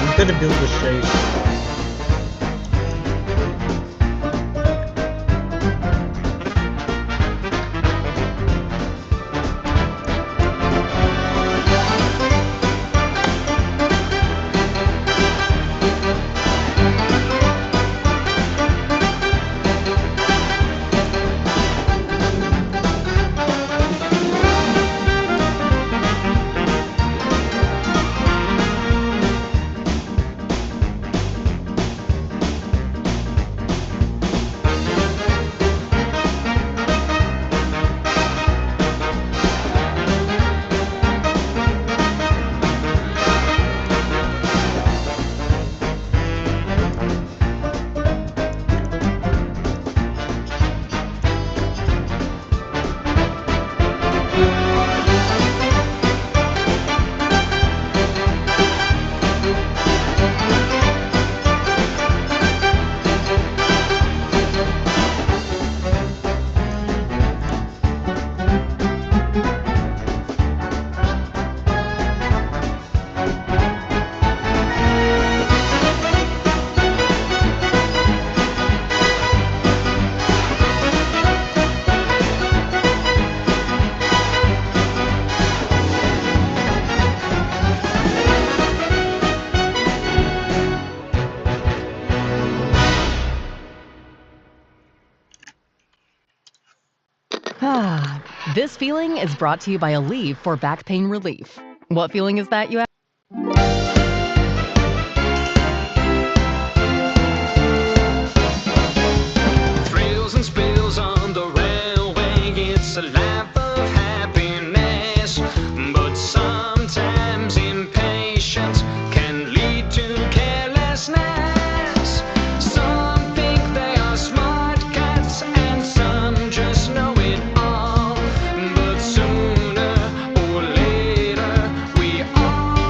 I'm gonna build a shape. This feeling is brought to you by Aleve for back pain relief. What feeling is that, you ask? Thrills and spills on the railway, it's a life of happiness. But sometimes impatience can lead to carelessness. Some think they are smart cats and some just know it all. But sooner or later we all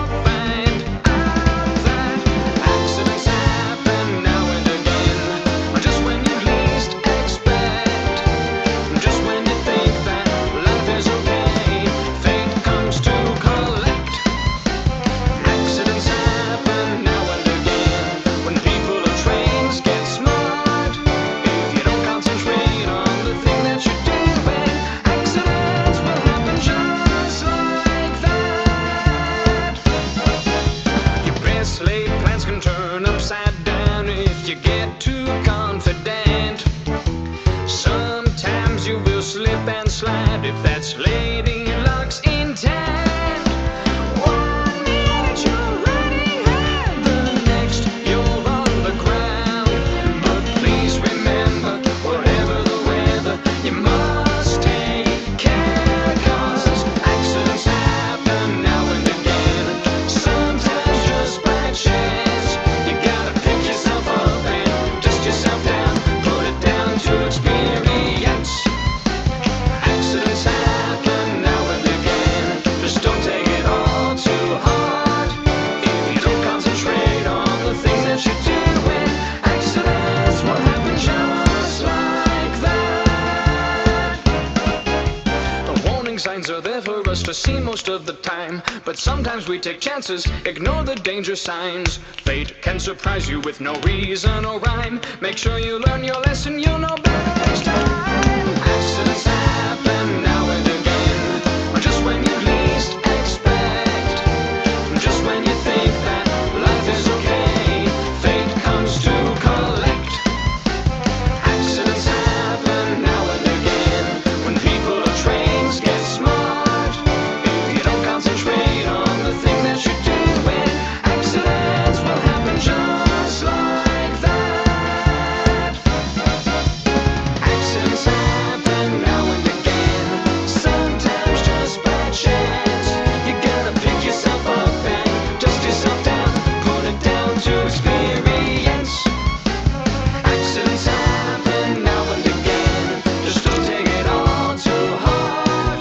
seen most of the time. But sometimes we take chances, ignore the danger signs. Fate can surprise you with no reason or rhyme. Make sure you learn your lesson, you'll know better next time. Accidents happen now and again, or just when you least expect. Just when you think that life is okay, fate comes to collect. Accidents happen now and again, when people or trains get smart. If you don't concentrate on the thing that you're doing, accidents will happen just like that. Accidents happen now and again, sometimes just by chance. You gotta pick yourself up and dust yourself down, put it down to experience. Accidents happen now and again, just don't take it all too hard.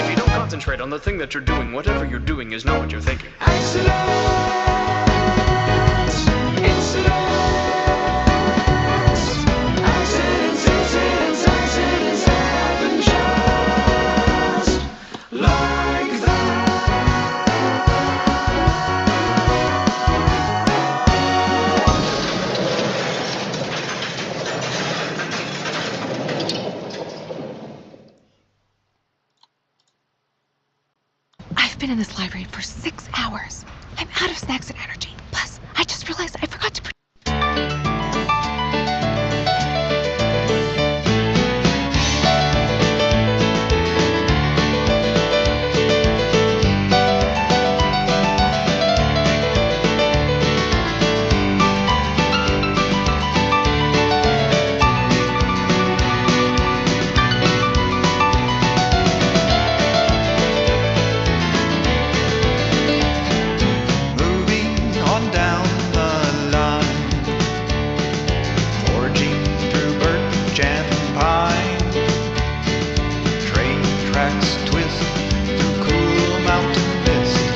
If you don't concentrate on the thing that you're doing, whatever you're doing is not what you're thinking. Accidents, incidents, accidents, incidents, accidents happen just like that. I've been in this library for 6 hours. I'm out of snacks and energy. Plus, I just realized I forgot to Moving on down the line, forging through birch and pine. Train tracks twist through cool mountain mist.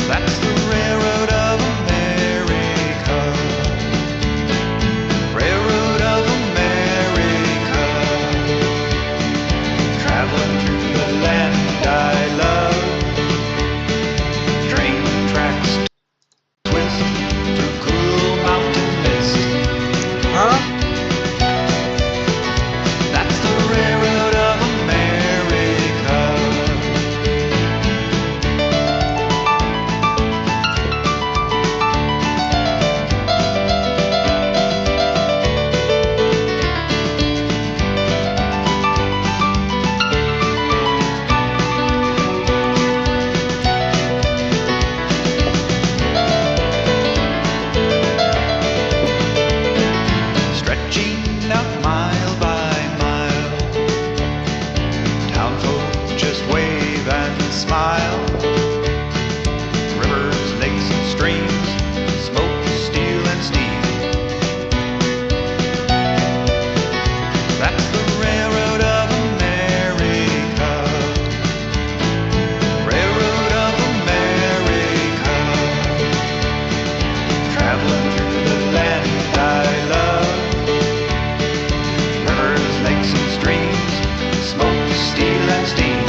That's the railroad of America. Railroad of America. Traveling through the land I love. Train tracks twist through cool mountain mist. Huh? That's the railroad of America. Stretching out mile by mile, townfolk just wave and smile. Rivers, lakes, and streams, smoke, steel, and steam. That's the railroad of America. Railroad of America. Traveling through the land I love. Rivers, lakes, and streams, smoke, steel, and steam.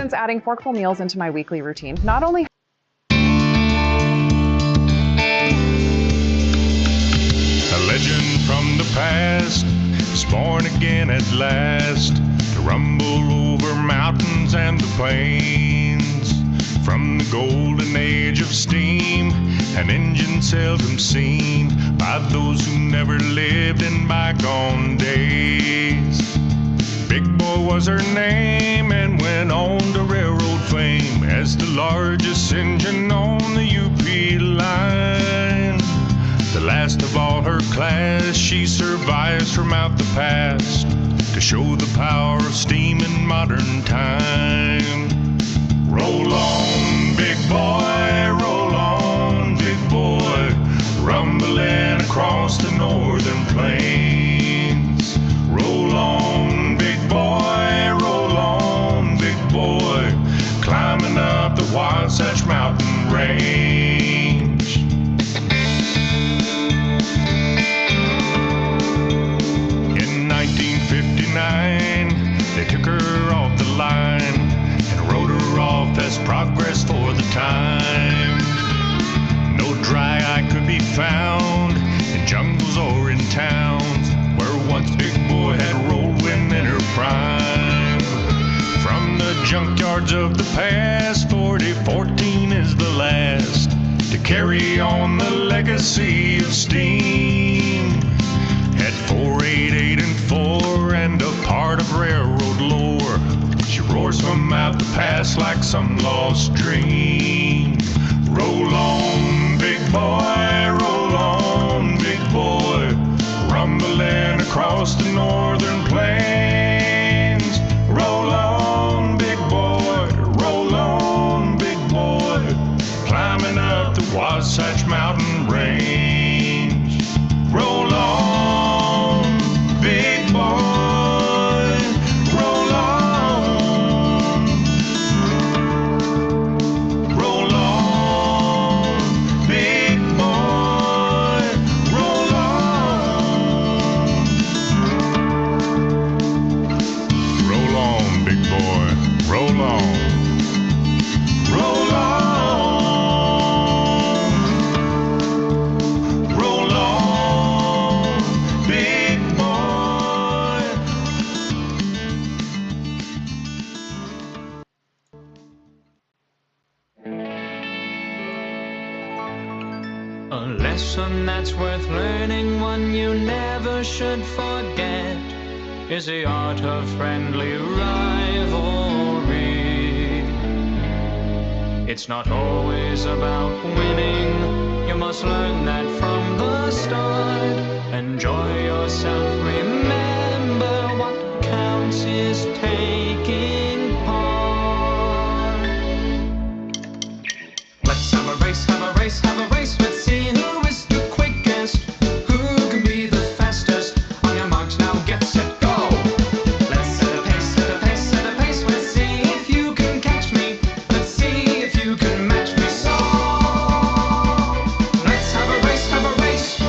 since adding forkful meals into my weekly routine, not only a legend from the past is born again at last to rumble over mountains and the plains. From the golden age of steam, an engine seldom seen by those who never lived in bygone days. Big Boy was her name and went on to railroad fame as the largest engine on the UP line. The last of all her class, she survives from out the past to show the power of steam in modern time. Roll on, big boy, roll on, big boy, rumbling across the northern plains. Roll on, big boy, roll on, big boy, climbing up the Wasatch Mountain Range. In 1959, they took her off the line and wrote her off as progress for the time. No dry eye could be found in jungles or in towns where once Big Boy had rolled when in her prime. From the junkyards of the past, 4014 is the last to carry on the legacy of steam. At 488 and 4 and a part of railroad lore, she roars from out the past like some lost dream. Roll on, big boy, roll on, big boy, rumbling across the northern plains. Roll on, big boy, roll on, big boy, climbing up the Wasatch Mountain Range. Roll on, big boy, roll on. Roll on, big boy, roll on. Roll on, big boy, roll on. Roll on. Roll on, big boy. A lesson that's worth learning, one you never should forget, is the art of friendly rivalry. It's not always about winning, you must learn that from the start. Enjoy yourself, remember what counts is taking part. Let's have a race, have a race, have a race. Let's see who is the quickest, who can be the fastest. On your marks now, get set, go. Let's set a pace, set a pace, set a pace. Let's see if you can catch me. Let's see if you can match me. So let's have a race, have a race.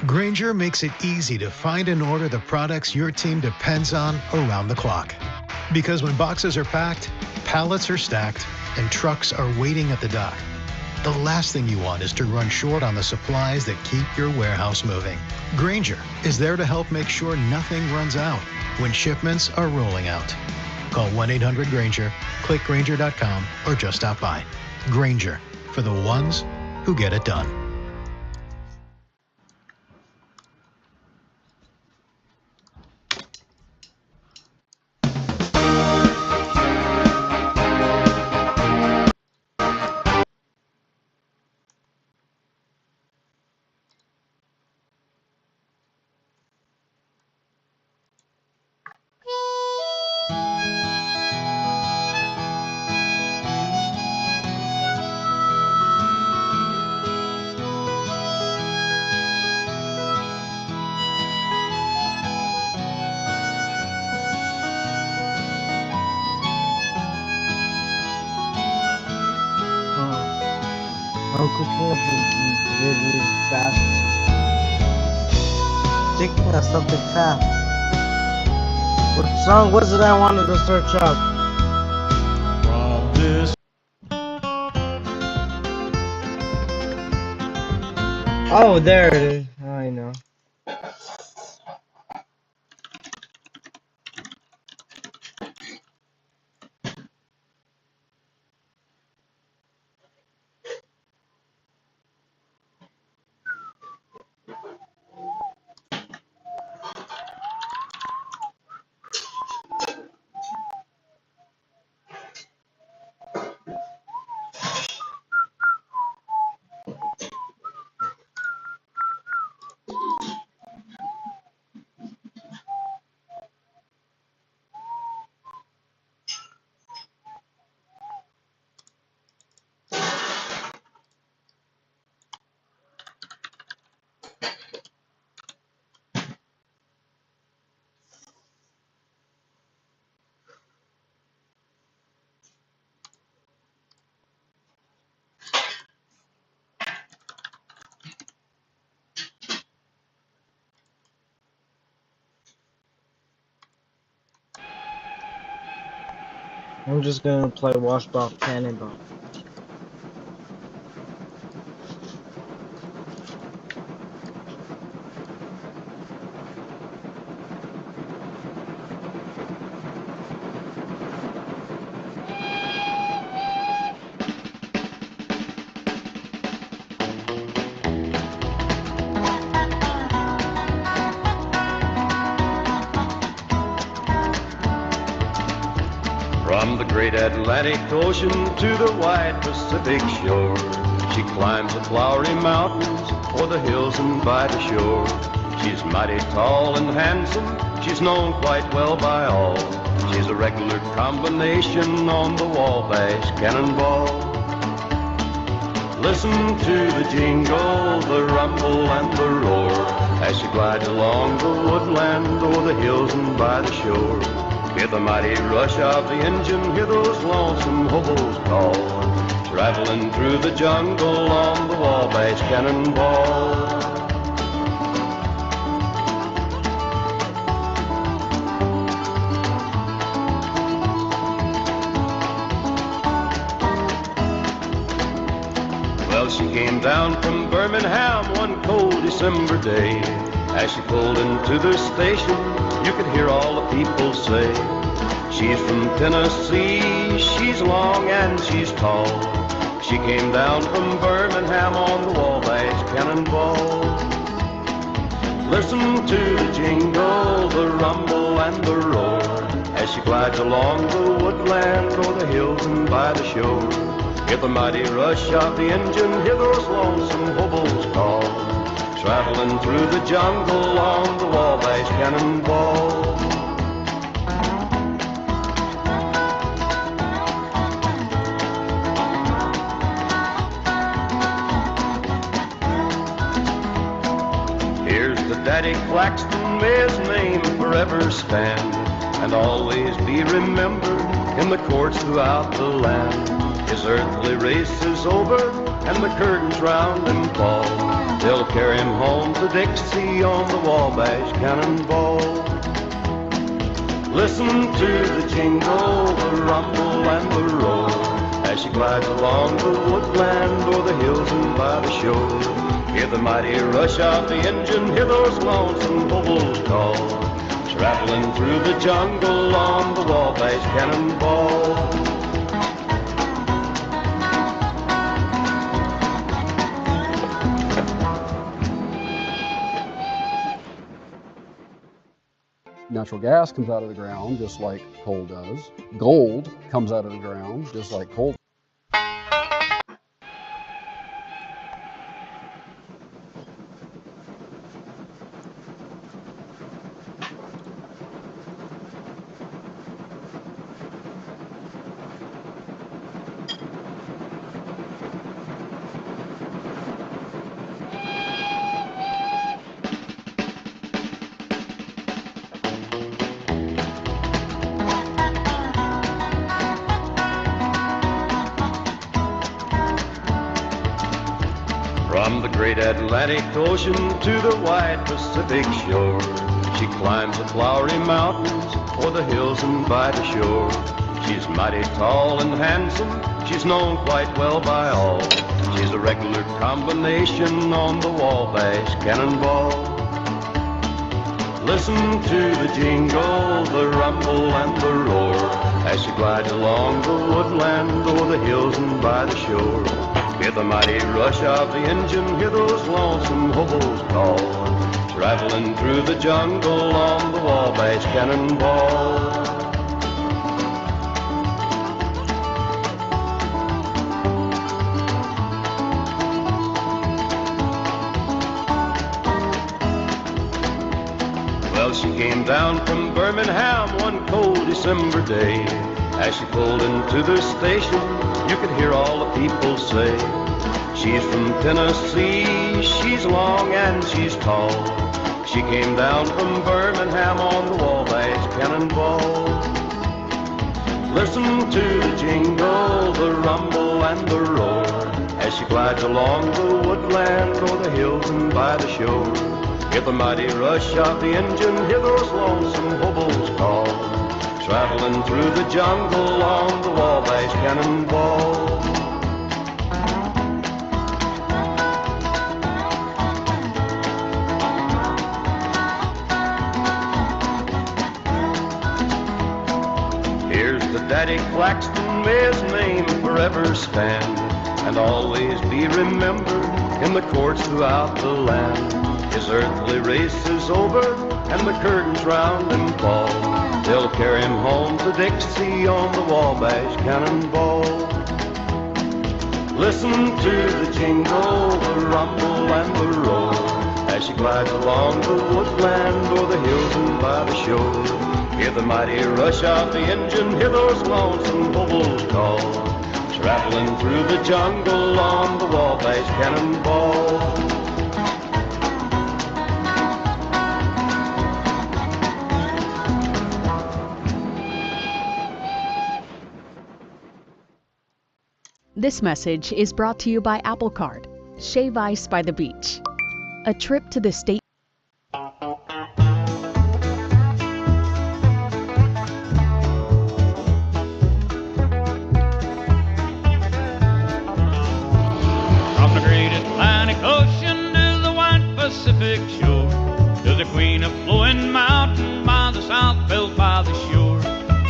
Grainger makes it easy to find and order the products your team depends on around the clock. Because when boxes are packed, pallets are stacked, and trucks are waiting at the dock, the last thing you want is to run short on the supplies that keep your warehouse moving. Grainger is there to help make sure nothing runs out when shipments are rolling out. Call 1-800-GRAINGER, click Grainger.com, or just stop by. Grainger, for the ones who get it done. I'm cooking up really fast. Thinking of something fast. What song was it I wanted to search up? From this. Oh, there it is. I know. I'm just gonna play Washball Cannonball. From the great Atlantic Ocean to the wide Pacific shore, she climbs the flowery mountains or the hills and by the shore. She's mighty tall and handsome, she's known quite well by all. She's a regular combination on the Wabash Cannonball. Listen to the jingle, the rumble and the roar, as she glides along the woodland o'er the hills and by the shore. Hear the mighty rush of the engine, hear those lonesome hobos call, traveling through the jungle on the Wabash Cannonball. Well, she came down from Birmingham one cold December day. As she pulled into the station, you could hear all the people say, she's from Tennessee, she's long and she's tall. She came down from Birmingham on the Wabash Cannonball. Listen to the jingle, the rumble and the roar, as she glides along the woodland o'er the hills and by the shore. Hear the mighty rush of the engine, hear those lonesome hobos call, traveling through the jungle on the Wabash Cannonball. Here's the Daddy Claxton, may his name forever stand, and always be remembered in the courts throughout the land. His earthly race is over, and the curtains round him fall. They'll carry him home to Dixie on the Wabash Cannonball. Listen to the jingle, the rumble and the roar, as she glides along the woodland o'er the hills and by the shore. Hear the mighty rush of the engine, hear those lonesome bubbles call, traveling through the jungle on the Wabash Cannonball. Natural gas comes out of the ground just like coal does. Gold comes out of the ground just like coal. From the great Atlantic Ocean to the wide Pacific shore, she climbs the flowery mountains or the hills and by the shore. She's mighty tall and handsome, she's known quite well by all. She's a regular combination on the Wabash Cannonball. Listen to the jingle, the rumble and the roar, as she glides along the woodland o'er the hills and by the shore. Hear the mighty rush of the engine, hear those lonesome hobos call, traveling through the jungle on the Wabash Cannonball. Well, she came down from Birmingham one cold December day. As she pulled into the station, you could hear all the people say, she's from Tennessee, she's long and she's tall. She came down from Birmingham on the Wabash Cannonball. Listen to the jingle, the rumble and the roar, as she glides along the woodland o'er the hills and by the shore. Hear the mighty rush of the engine, hear those lonesome hobos call, traveling through the jungle on the Wabash Cannonball. Here's the Daddy Claxton, may his name forever stand, and always be remembered in the courts throughout the land. His earthly race is over, and the curtains round him fall. They'll carry him home to Dixie on the Wabash Cannonball. Listen to the jingle, the rumble and the roar, as she glides along the woodland o'er the hills and by the shore. Hear the mighty rush of the engine, hear those lonesome bubbles call, traveling through the jungle on the Wabash Cannonball. This message is brought to you by Apple Card, Shave Ice by the Beach. A trip to the state. From the great Atlantic Ocean to the wide Pacific shore, to the Queen of Flowing Mountain by the south belt by the shore.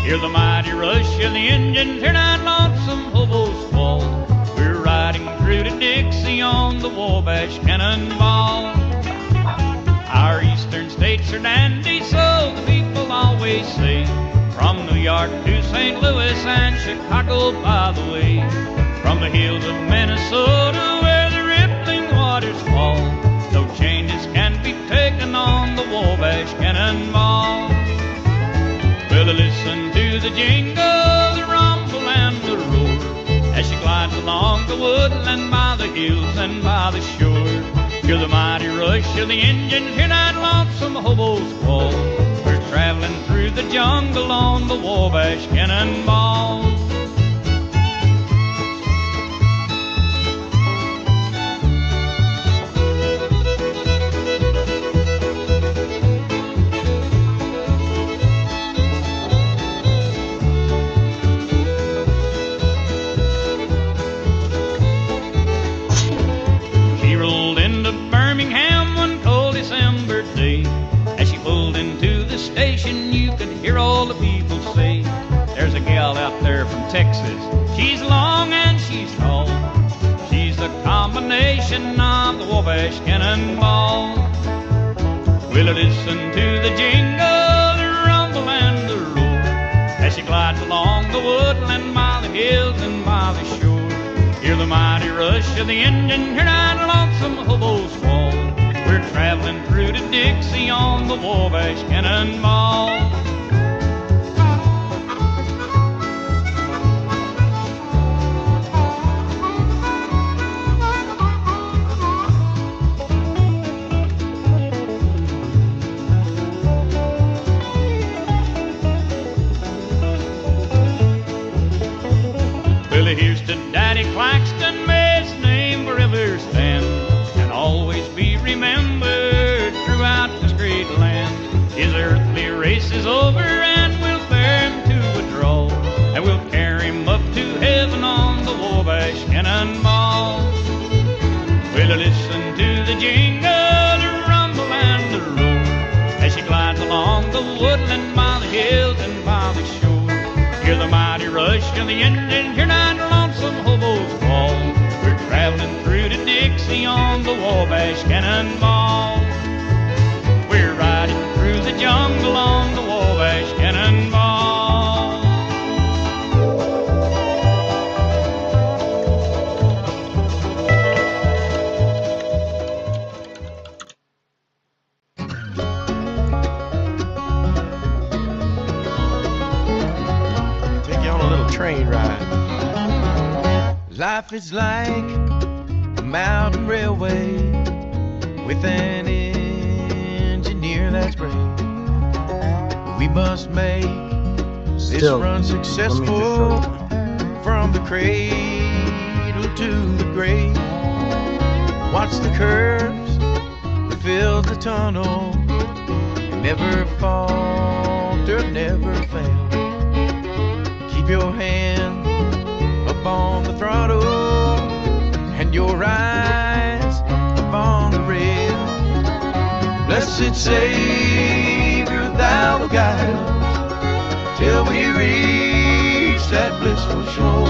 Hear the mighty rush of the engine, hear that lonesome hobo's fall. We're riding through to Dixie on the Wabash Cannonball. Our eastern states are dandy, so the people always say. From New York to St. Louis and Chicago, by the way. From the hills of Minnesota where the rippling waters fall, no changes can be taken on the Wabash Cannonball. Well, listen to the jingle, the rumble and the roar, as she glides along the woodland by the hills and by the shore. Hear the mighty rush of the engine, hear that lonesome hobo's call. We're traveling through the jungle on the Wabash Cannonball. station of the Wabash Cannonball. Will I listen to the jingle, the rumble and the roar as she glides along the woodland by the hills and by the shore. Hear the mighty rush of the engine, hear that lonesome hobo's fall. We're traveling through to Dixie on the Wabash Cannonball. Well, here's to Daddy Claxton, may his name forever stand and always be remembered throughout this great land. His earthly race is over and we'll bear him to a draw, and we'll carry him up to heaven on the Wabash Cannonball. Well, listen to the jingle, the rumble and the roar as she glides along the woodland by the hills and by the shore. Hear the mighty rush of the engine, hear that lonesome hobo's call. We're traveling through to Dixie on the Wabash Cannonball. We're riding through the jungle on the Wabash Cannonball. Take you on a little train ride. Life is like a mountain railway with an engineer that's brave. We must make this run successful from the cradle to the grave. Watch the curves that fill the tunnel, and never falter, never fail. Keep your hand up on the throttle and your eyes up on the rail. Blessed Savior, thou wilt guide us till we reach that blissful shore,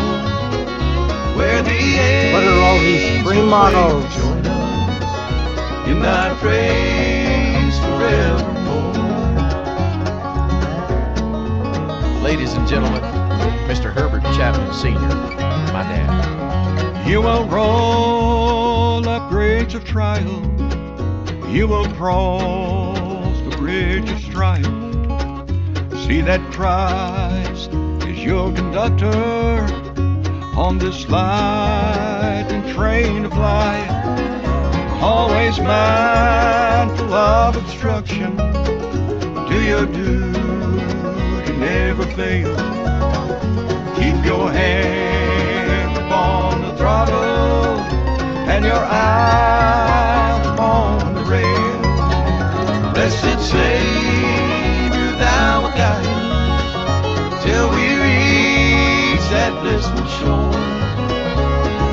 where the angels What are all these free models? join us in thy praise forevermore. Ladies and gentlemen, Mr. Herbert Chapman Sr., my dad. You will roll up bridge of trial. You will cross the bridge of strife. See that Christ is your conductor on this sliding train of life. Always mindful of instruction. Do your duty, never fail. Keep your hand upon the throttle and your eye upon the rail. Blessed Savior, thou wilt guide us till we reach that blissful shore,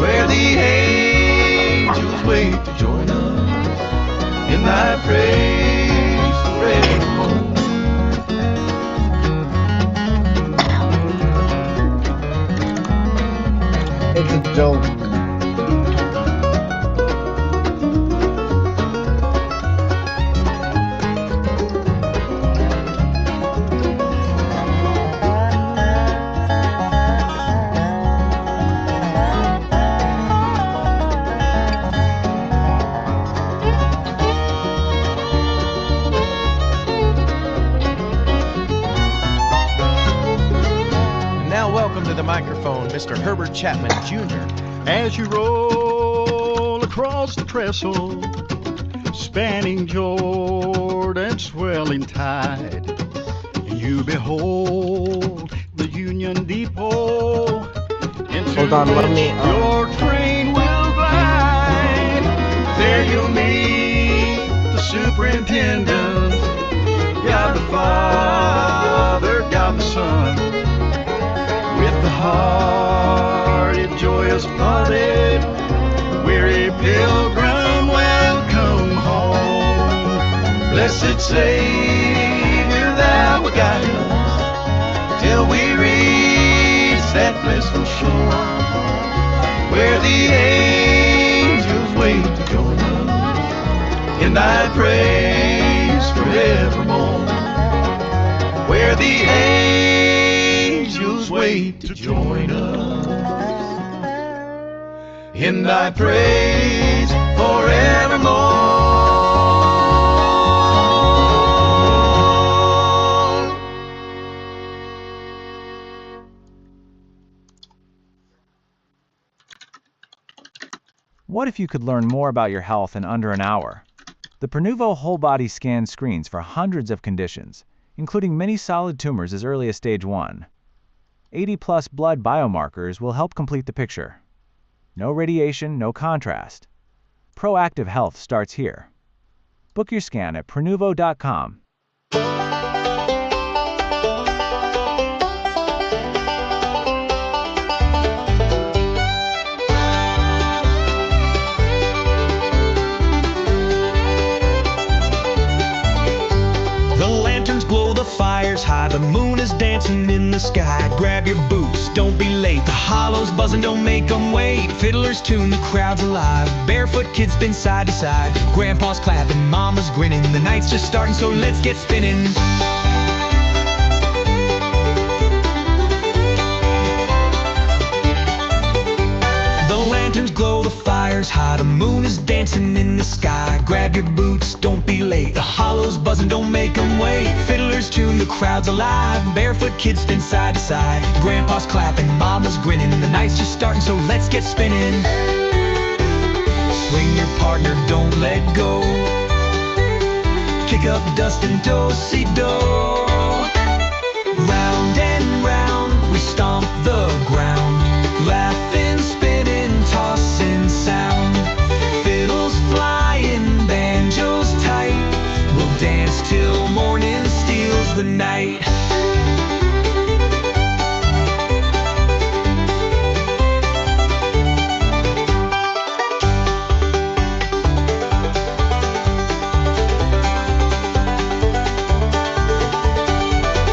where the angels wait to join us in thy praise forevermore. It's a joke. Now welcome to the microphone, Mr. Herbert Chapman Jr. As you roll across the trestle, spanning Jordan's swelling tide, you behold the Union Depot. Into Hold on, let me, your train will glide. There you'll meet the superintendent, God the Father, God the Son, with the hearty, joyous party, weary pilgrim, welcome home. Blessed Savior, thou wilt guide us till we reach that blissful shore, where the angels wait in thy praise forevermore, where the angels wait to join us in thy praise forevermore. What if you could learn more about your health in under an hour? The Prenuvo whole body scan screens for hundreds of conditions, including many solid tumors as early as stage 1. 80+ blood biomarkers will help complete the picture. No radiation, no contrast. Proactive health starts here. Book your scan at prenuvo.com. The lanterns glow, the fire's high, the moon is dancing in the sky. Grab your boots, don't be late. The hollows buzzing, don't make them wait. Fiddlers tune, the crowd's alive. Barefoot kids spin side to side. Grandpa's clapping, mama's grinning. The night's just starting, so let's get spinning. The lanterns glow, the fire's high, the moon is dancing in the sky. Grab your boots, don't be late. The hollows buzzing, don't make them wait. Fiddlers tune, the crowd's alive. Barefoot kids spin side to side. Grandpa's clapping, mama's grinning. The night's just starting, so let's get spinning. Swing your partner, don't let go. Kick up dust and do-si-do. Round and round, we stomp the ground. Laughing, spinning, tossing sound. Fiddles flying, banjos tight. We'll dance till morning steals the night.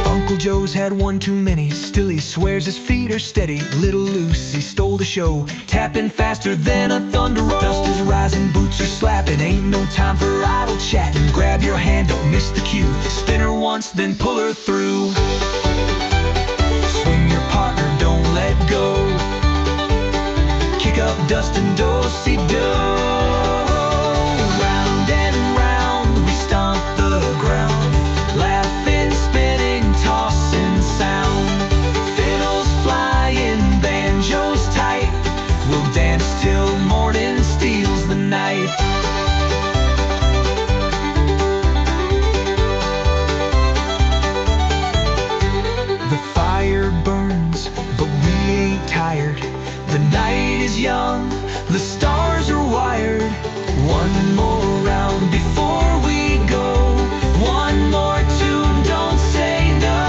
Uncle Joe's had one too many. Still he swears his feet are steady. Little Lucy stole the show, tapping faster than a thunder roll. Dust is rising, boots are slapping. Ain't no time for idle chatting. Grab your hand, don't miss the cue. Spin her once, then pull her through. Swing your partner, don't let go. Kick up dust and do-si-do. Round and round, we stomp the ground. Laughing, spinning, tossing sound. Fiddles flying, banjos tight. We'll dance till morning steals the night. The fire burns, but we ain't tired. The night is young, the stars are wired. One more round before we go. One more tune, don't say no.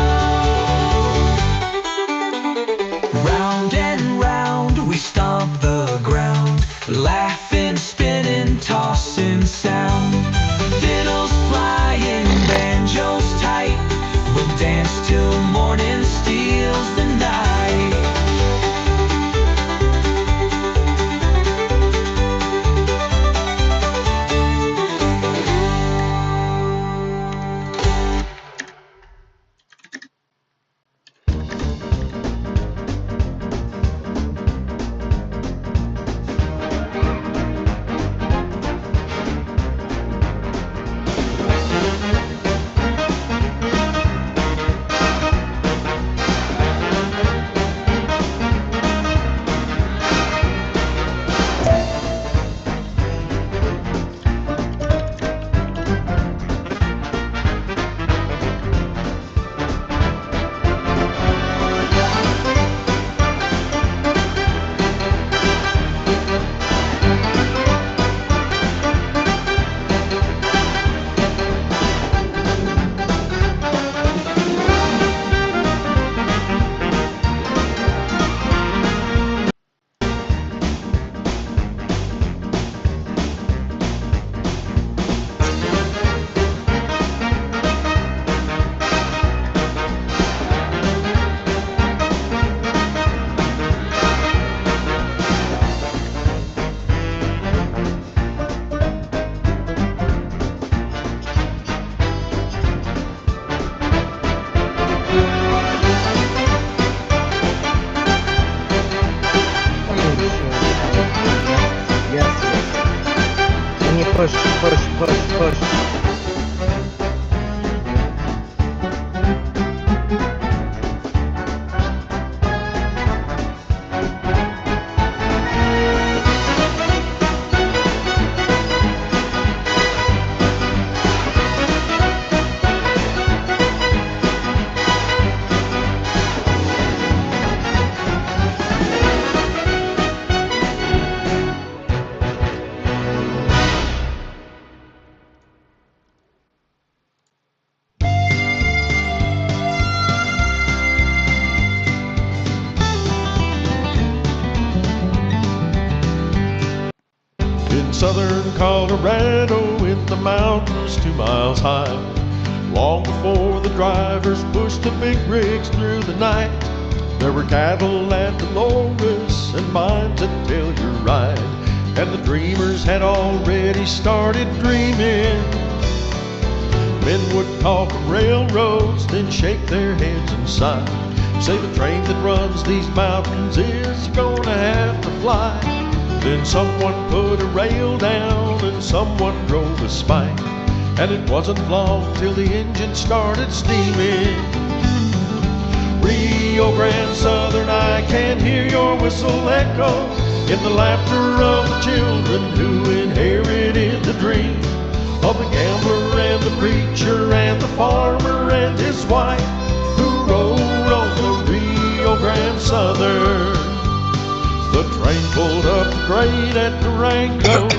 Round and round, we stomp the ground. Laughing, spinning, tossing sound. Fiddles flying, banjos tight. We'll dance till morning steals the night. push, push, push, push. In southern Colorado, in the mountains 2 miles high, long before the drivers pushed the big rigs through the night, there were cattle at Dolores and mines at Telluride, and the dreamers had already started dreaming. Men would talk of railroads, then shake their heads and sigh, say the train that runs these mountains is gonna have to fly. Then someone put a rail down and someone drove a spike, and it wasn't long till the engine started steaming. Rio Grande Southern, I can hear your whistle echo in the laughter of the children who inherited the dream of the gambler and the preacher and the farmer and his wife who rode on the Rio Grande Southern. The train pulled up great at Durango,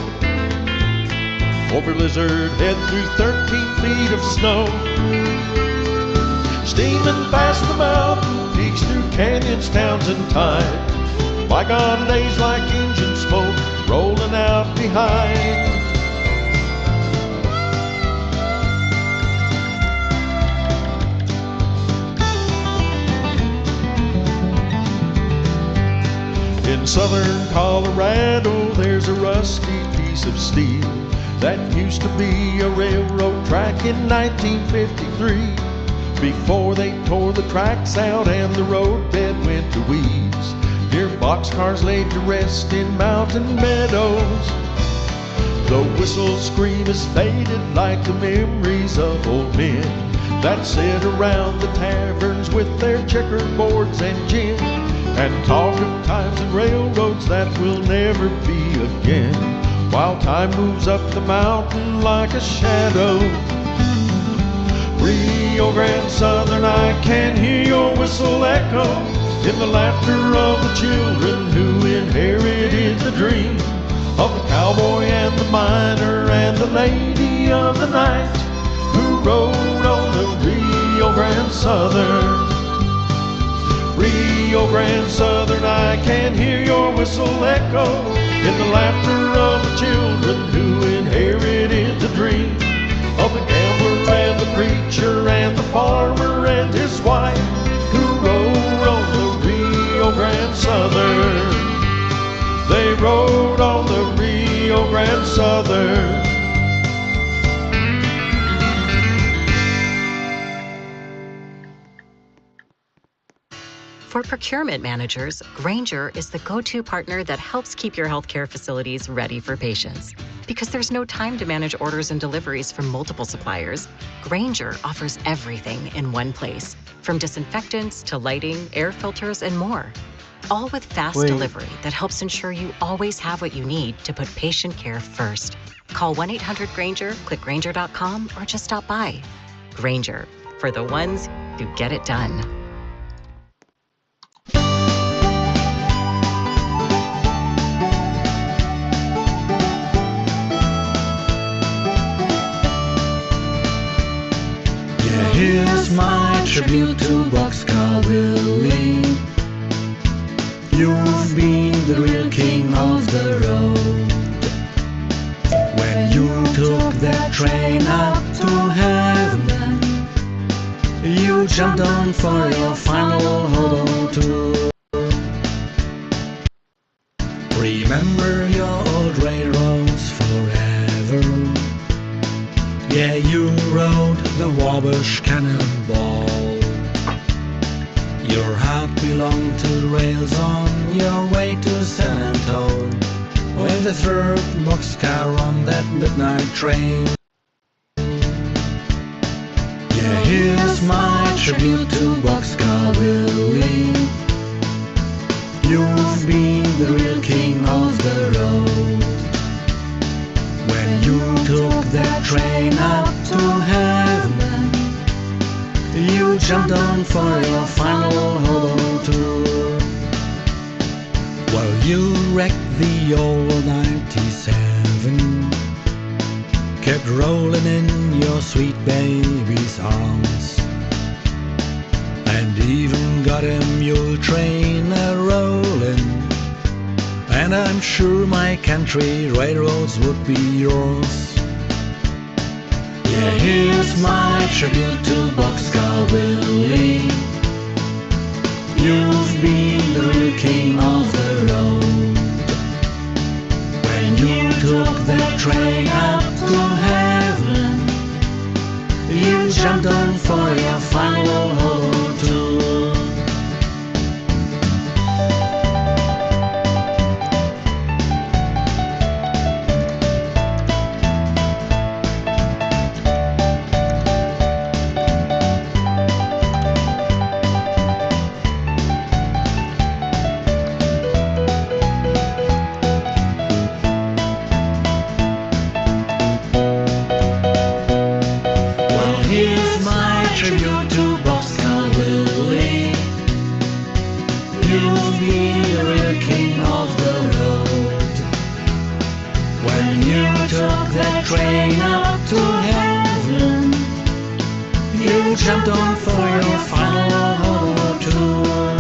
over Lizard Head through 13 feet of snow, steaming past the mountain peaks through canyons, towns, and tide. My God, days like engine smoke rolling out behind. In southern Colorado, there's a rusty piece of steel that used to be a railroad track in 1953. Before they tore the tracks out and the roadbed went to weeds, near boxcars laid to rest in mountain meadows. The whistle scream is faded like the memories of old men that sit around the taverns with their checkerboards and gin, and talk of times and railroads that will never be again, while time moves up the mountain like a shadow. Rio Grande Southern, I can hear your whistle echo in the laughter of the children who inherited the dream of the cowboy and the miner and the lady of the night who rode on the Rio Grande Southern. Rio Grande Southern, I can hear your whistle echo in the laughter of the children who inherited the dream of the gambler and the preacher and the farmer and his wife who rode on the Rio Grande Southern. They rode on the Rio Grande Southern. For procurement managers, Grainger is the go-to partner that helps keep your healthcare facilities ready for patients. Because there's no time to manage orders and deliveries from multiple suppliers, Grainger offers everything in one place, from disinfectants to lighting, air filters, and more. All with fast delivery that helps ensure you always have what you need to put patient care first. Call 1-800-GRAINGER, click Grainger.com, or just stop by. Grainger, for the ones who get it done. Here's my tribute to Boxcar Willie. You've been the real king of the road. When you took that train up to heaven, you jumped on for your final hold too. Remember your old railroads forever. Yeah, you rode the Wabash Cannonball. Your heart belonged to the rails on your way to San Antone, with the third boxcar on that midnight train. Yeah, here's my tribute to Boxcar Willie. You've been the real king of the road. When you took that train up to heaven, you jumped on for your final hobo tour. Well, you wrecked the old 97, kept rolling in your sweet baby's arms, and even got a mule train a-rolling. And I'm sure my country railroads would be yours. Yeah, here's my tribute to Boxcar Willie. You've been the real king of the road. When you took that train up to heaven, you jumped on for your final hobo tour. Tribute to Boxcar Willie. You've been the real king of the road. When you took that train up to heaven, you jumped on for your final hobo tour.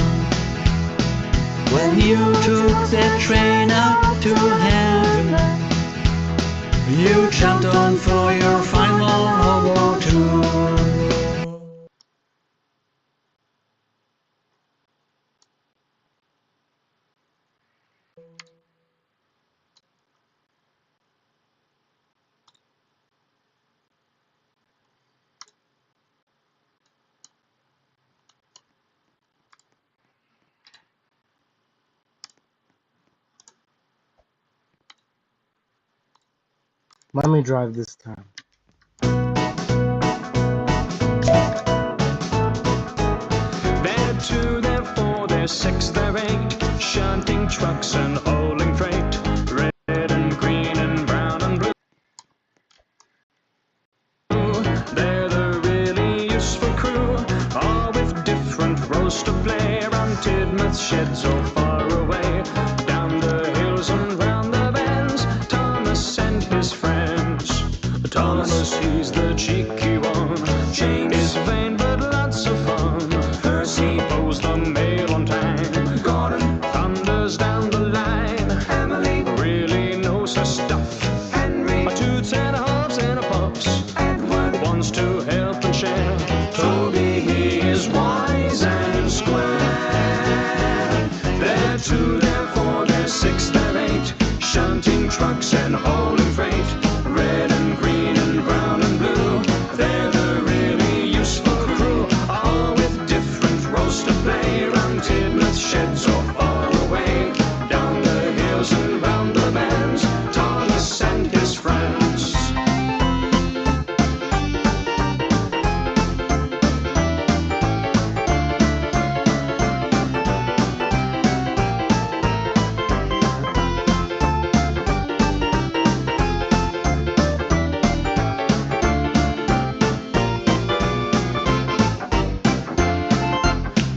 When you took that train up to heaven, you jumped on for your final hobo tour. Let me drive this time. They're 2, they're 4, they're 6, they're 8, shunting trucks and hauling freight, red and green and brown and blue. They're the really useful crew, all with different roles to play, around Tidmouth sheds or far away, down the hills and round the bends. Thomas and his friends. Thomas, he's the cheeky one. James is vain but lots of fun. Percy pulls the mail on time. Gordon thunders down the line. Emily really knows her stuff. Henry, a toots and a hops and a puffs. Edward wants to help and share. Toby, he is wise and square. They're 2, they're 4, they're 6, they're 8, shunting trucks and hauling freight, red and green and brown and blue. They're the really useful crew, all with different roles to play, around Tidmouth sheds or far away, down the hills and round the bends. Thomas and his friends.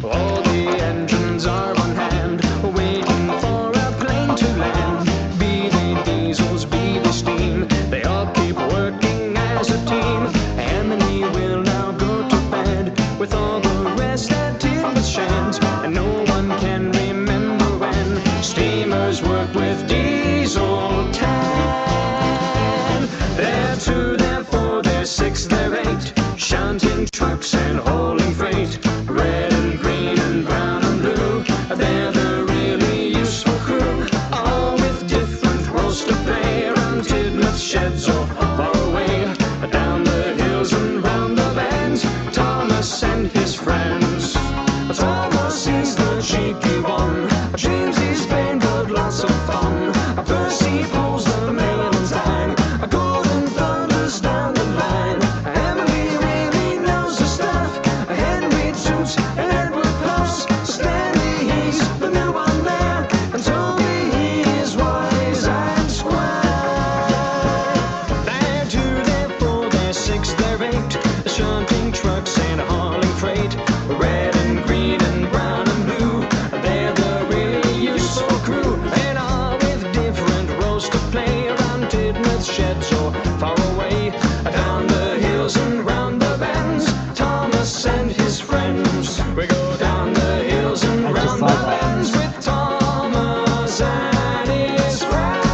All the engines are on hand, waiting for a plane to land. Be they diesels, be they steam, they all keep working as a team. Emily will now go to bed with all the rest at Tidmouth sheds, and no one can remember when steamers worked with diesel tan. They're 2, they're 4, they're 6, they're 8, shunting trucks and hauling freight, red and green and brown and blue. They're the really useful crew, all with different roles to play, around Tidmouth sheds or far away, down the hills and round the bends. Thomas and his friends. Thomas is the cheeky one. James is vain but lots of fun. Percy Smith shed so far away. Down the hills and round the bends, Thomas and his friends. We go down the hills and round the bends with Thomas and his friends.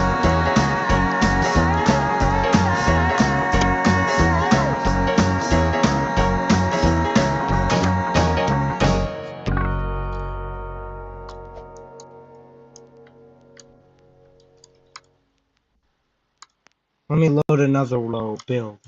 Let me load another low build.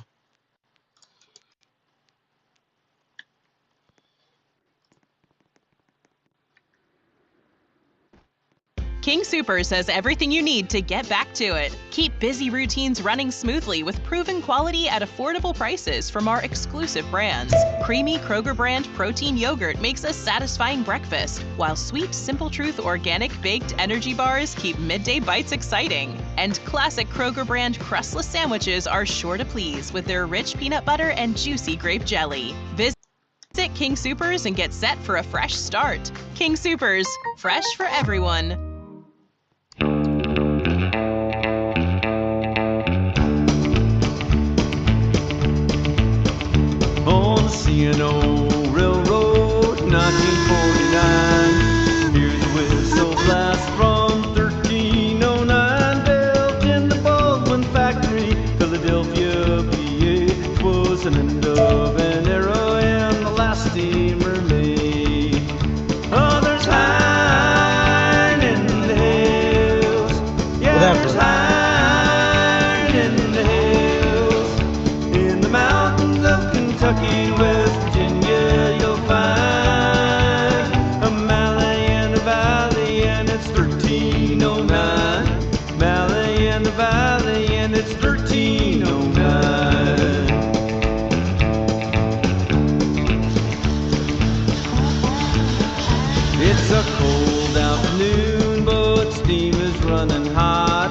King Soopers has everything you need to get back to it. Keep busy routines running smoothly with proven quality at affordable prices from our exclusive brands. Creamy Kroger brand protein yogurt makes a satisfying breakfast, while sweet Simple Truth organic baked energy bars keep midday bites exciting. And classic Kroger brand crustless sandwiches are sure to please with their rich peanut butter and juicy grape jelly. Visit King Soopers and get set for a fresh start. King Soopers, fresh for everyone. On the C&O Railroad, 1949. Here's a whistle blast from 1309. Built in the Baldwin factory, Philadelphia, PA. 'Twas an end of an era and the last steamer made. Others hide in the hills. Yeah, there's hide in the hills. In the mountains of Kentucky, West Virginia, you'll find a Mallee and a valley, and it's 1309. Mallee and a valley, and it's 1309. It's a cold afternoon, but steam is running hot.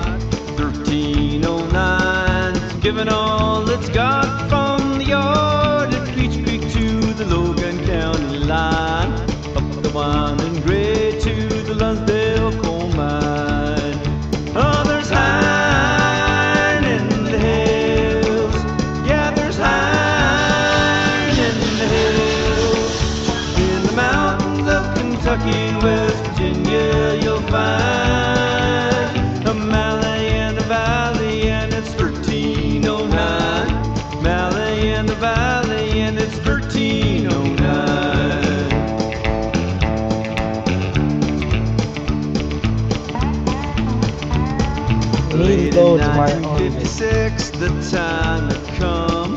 1309's giving all it's got from the yard at Peach Creek to the Logan County line, up the winding grade to the Lunsdale coal mine. Others hide in the hills. Yeah, there's hide in the hills. In the mountains of Kentucky, West Virginia, you'll find a Mallee and a valley, and it's 1309. Mallee and the valley, and it's 1309. Late in 1956, the time had come.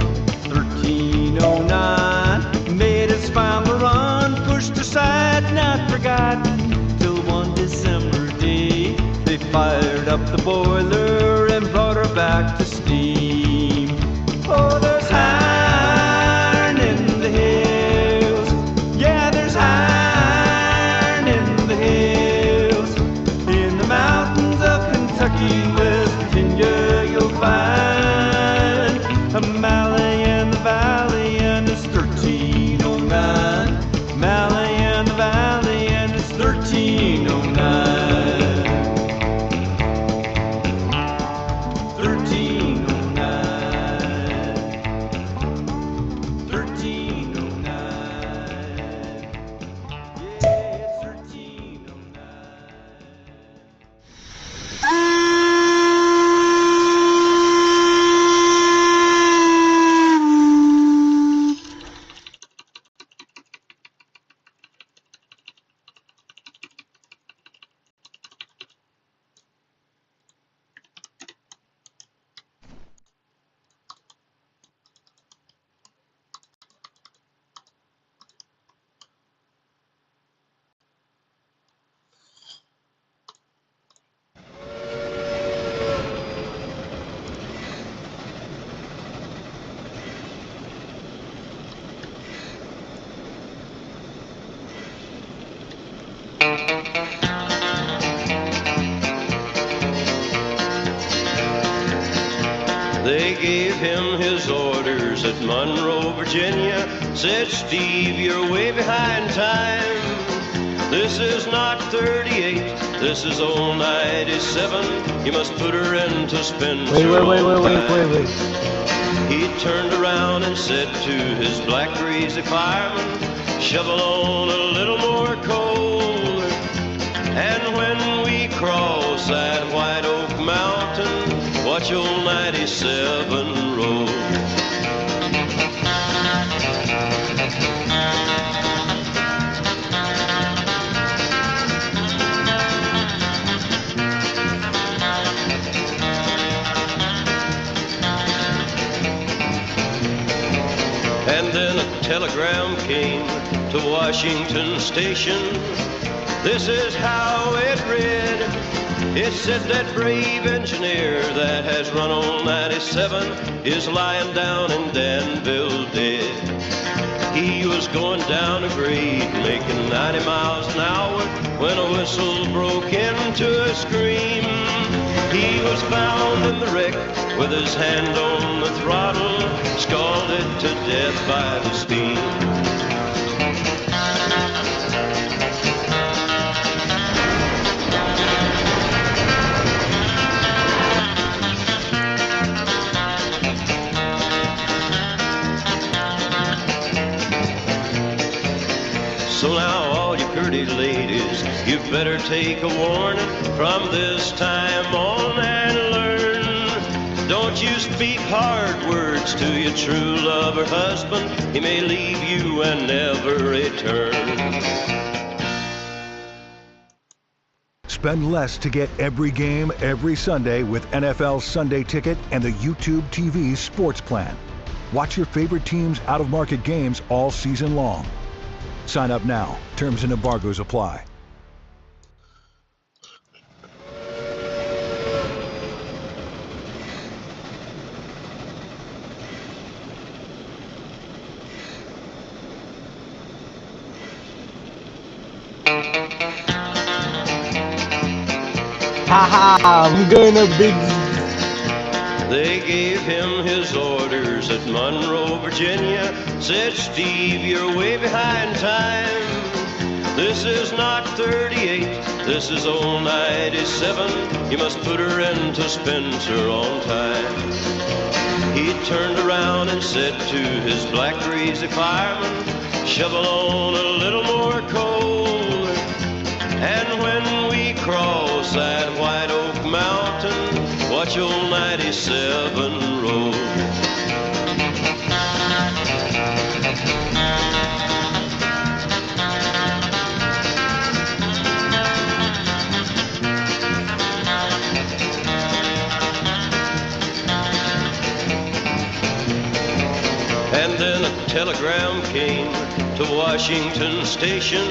1309 made its final run, pushed aside, not forgotten, till one December day they fired up the boiler and brought her back to steam. Oh, there's iron in the hills. Yeah, there's iron in the hills. In the mountains of Kentucky, West Virginia, you'll find a Mallee and the valley, and it's 1309. Mallee and the valley, and it's 1309. 1309. They gave him his orders at Monroe, Virginia. Said, Steve, you're way behind time. This is not 38, this is old 97. You must put her into Spencer. Wait. He turned around and said to his black greasy fireman, shovel on a little more coal. And when we cross that White Oak Mountain, watch old 97 roll. And then a telegram came to Washington Station. This is how it read. It said that brave engineer that has run on 97 is lying down in Danville dead. He was going down a grade, making 90 miles an hour, when a whistle broke into a scream. He was found in the wreck with his hand on the throttle, scalded to death by the steam. So now all you pretty ladies, you better take a warning from this time on and learn. Don't you speak hard words to your true love or husband. He may leave you and never return. Spend less to get every game every Sunday with NFL Sunday Ticket and the YouTube TV Sports Plan. Watch your favorite teams' out-of-market games all season long. Sign up now. Terms and embargoes apply. Haha, I'm gonna be. They gave him his orders at Monroe, Virginia. Said, Steve, you're way behind time. This is not 38, this is old 97. You must put her into Spencer on time. He turned around and said to his black greasy fireman, shovel on a little more coal. And when we cross that White Oak Mountain, watch old 97 roll. And then a telegram came to Washington Station.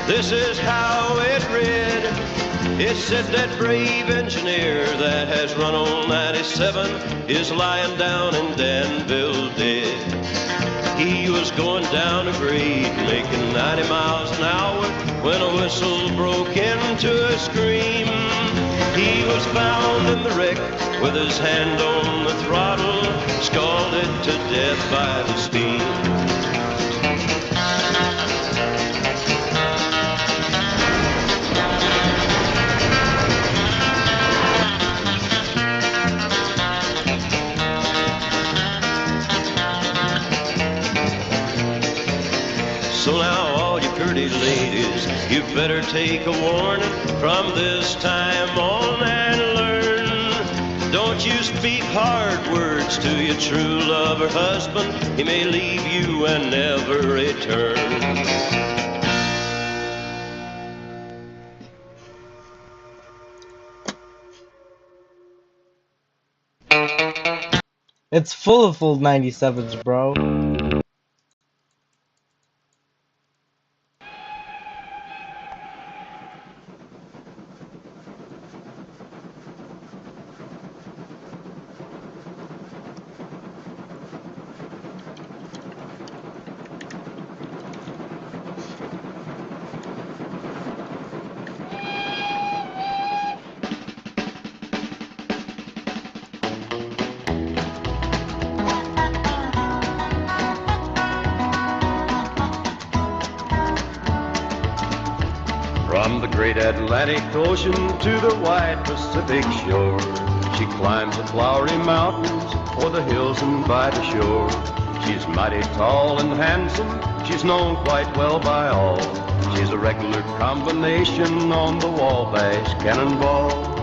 This is how it read. It said that brave engineer that has run on 97 is lying down in Danville dead. He was going down a grade, making 90 miles an hour, when a whistle broke into a scream. He was found in the wreck with his hand on the throttle, scalded to death by the steam. So now all you pretty ladies, you better take a warning from this time on and learn. Don't you speak hard words to your true love or husband. He may leave you and never return. It's full of full 97s, bro. From the great Atlantic Ocean to the wide Pacific shore, she climbs the flowery mountains or the hills and by the shore. She's mighty tall and handsome, she's known quite well by all. She's a regular combination on the Wabash Cannonball.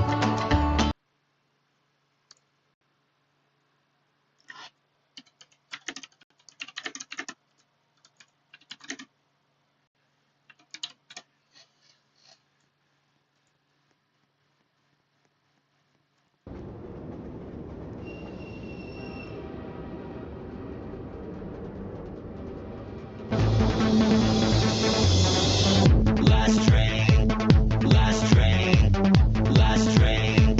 Last train, last train, last train.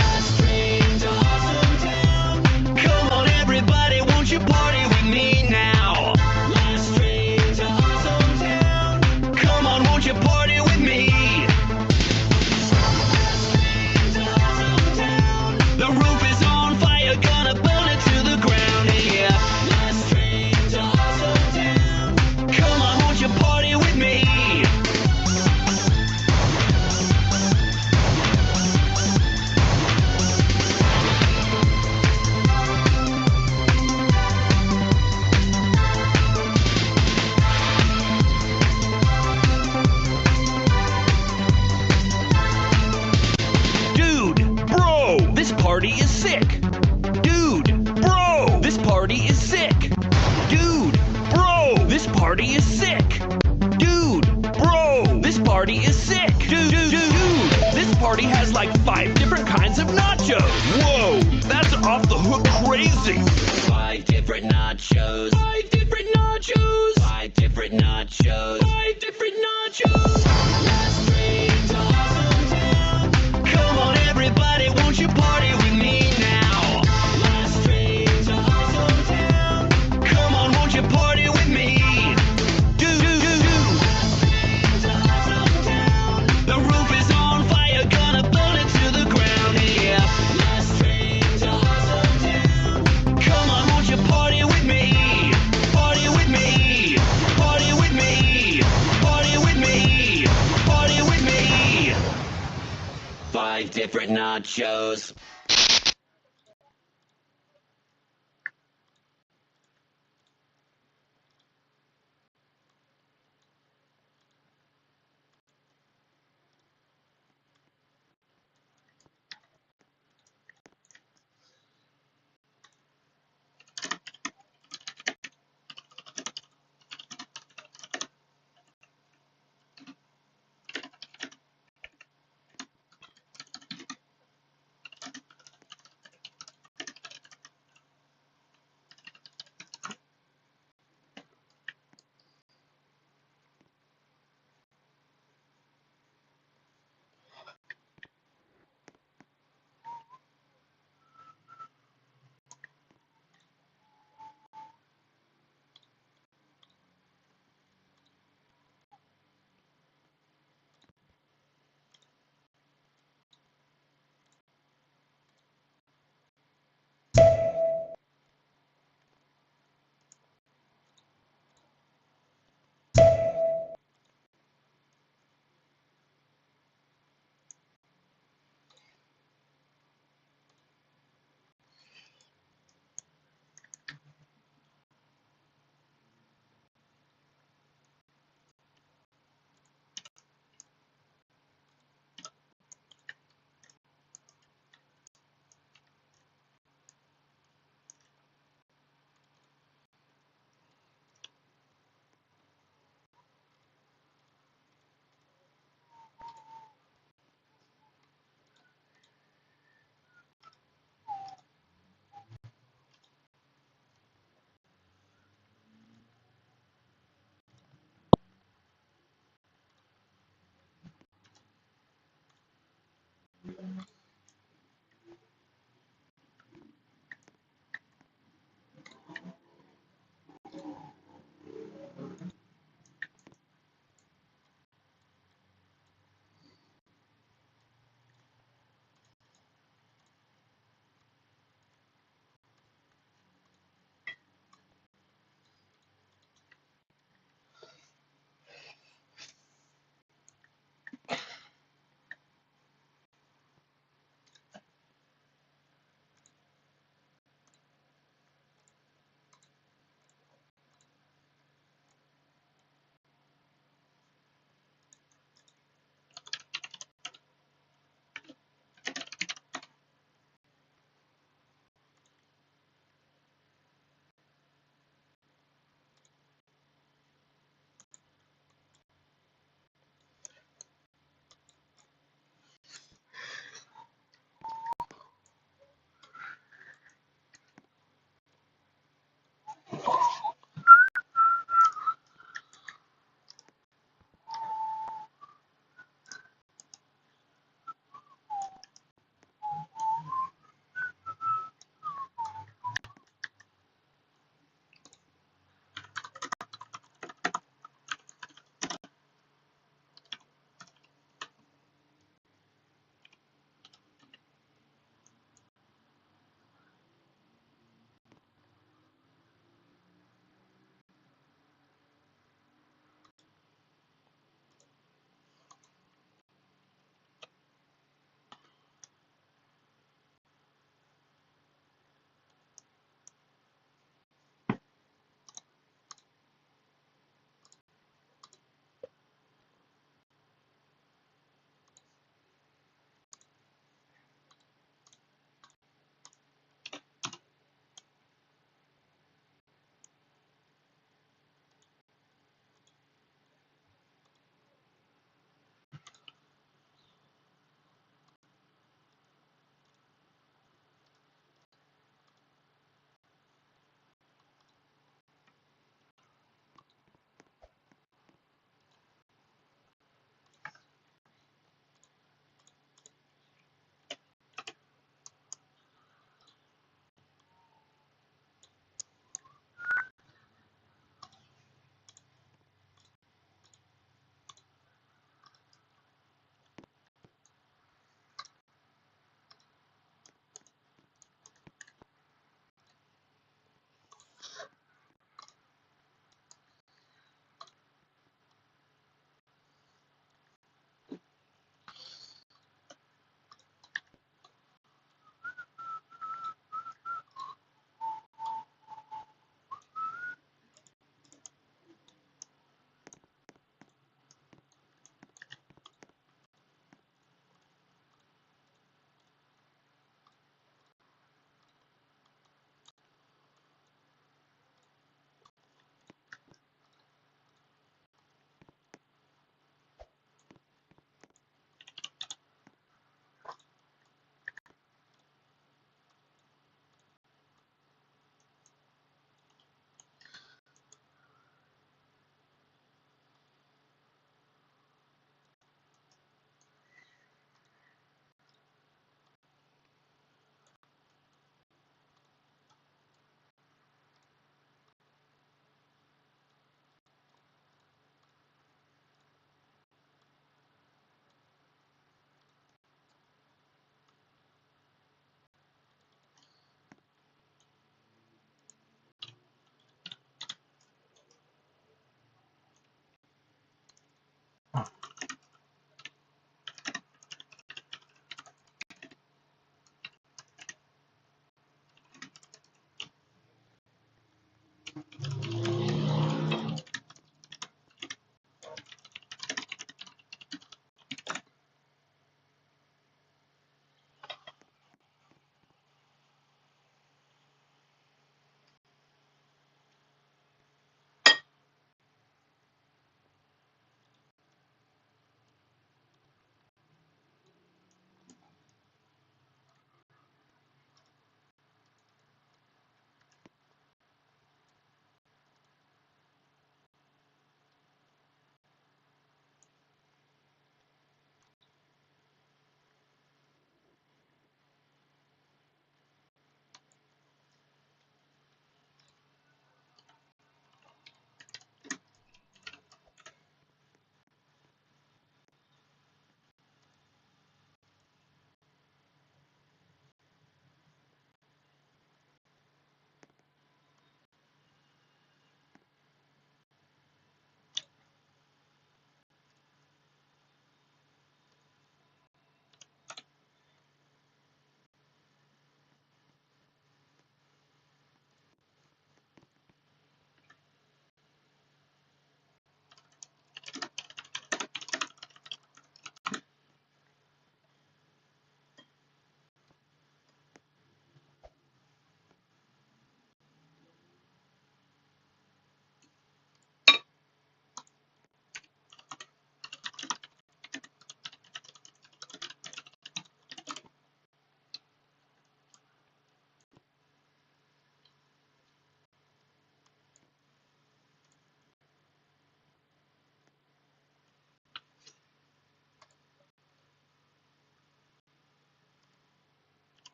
Last train to Awesome Town. Come on, everybody, won't you party with me now? Last train to Awesome Town. Come on, won't you party with me? Last train to Awesome Town. The roof is on fire, gonna burn it to the ground. Yeah. Last train to Awesome Town. Come on, won't you party with me? Dude, bro, this party is sick. Dude, bro, this party is sick. Dude, bro, this party is sick. Dude, bro, this party is sick. Dude, this party has like 5 different kinds of nachos. Whoa, that's off the hook crazy. 5 different nachos. 5 different nachos. 5 different nachos. 5 different nachos. Last train to Awesome Town. Come on, everybody, won't you party with me now? Last train to Awesome Town. Come on, won't you party with me? The roof is on fire, gonna burn it to the ground. Yeah. Last train to Awesome Town. Come on, won't you party with me? Party with me. Party with me. Party with me. Party with me. 5 different nachos.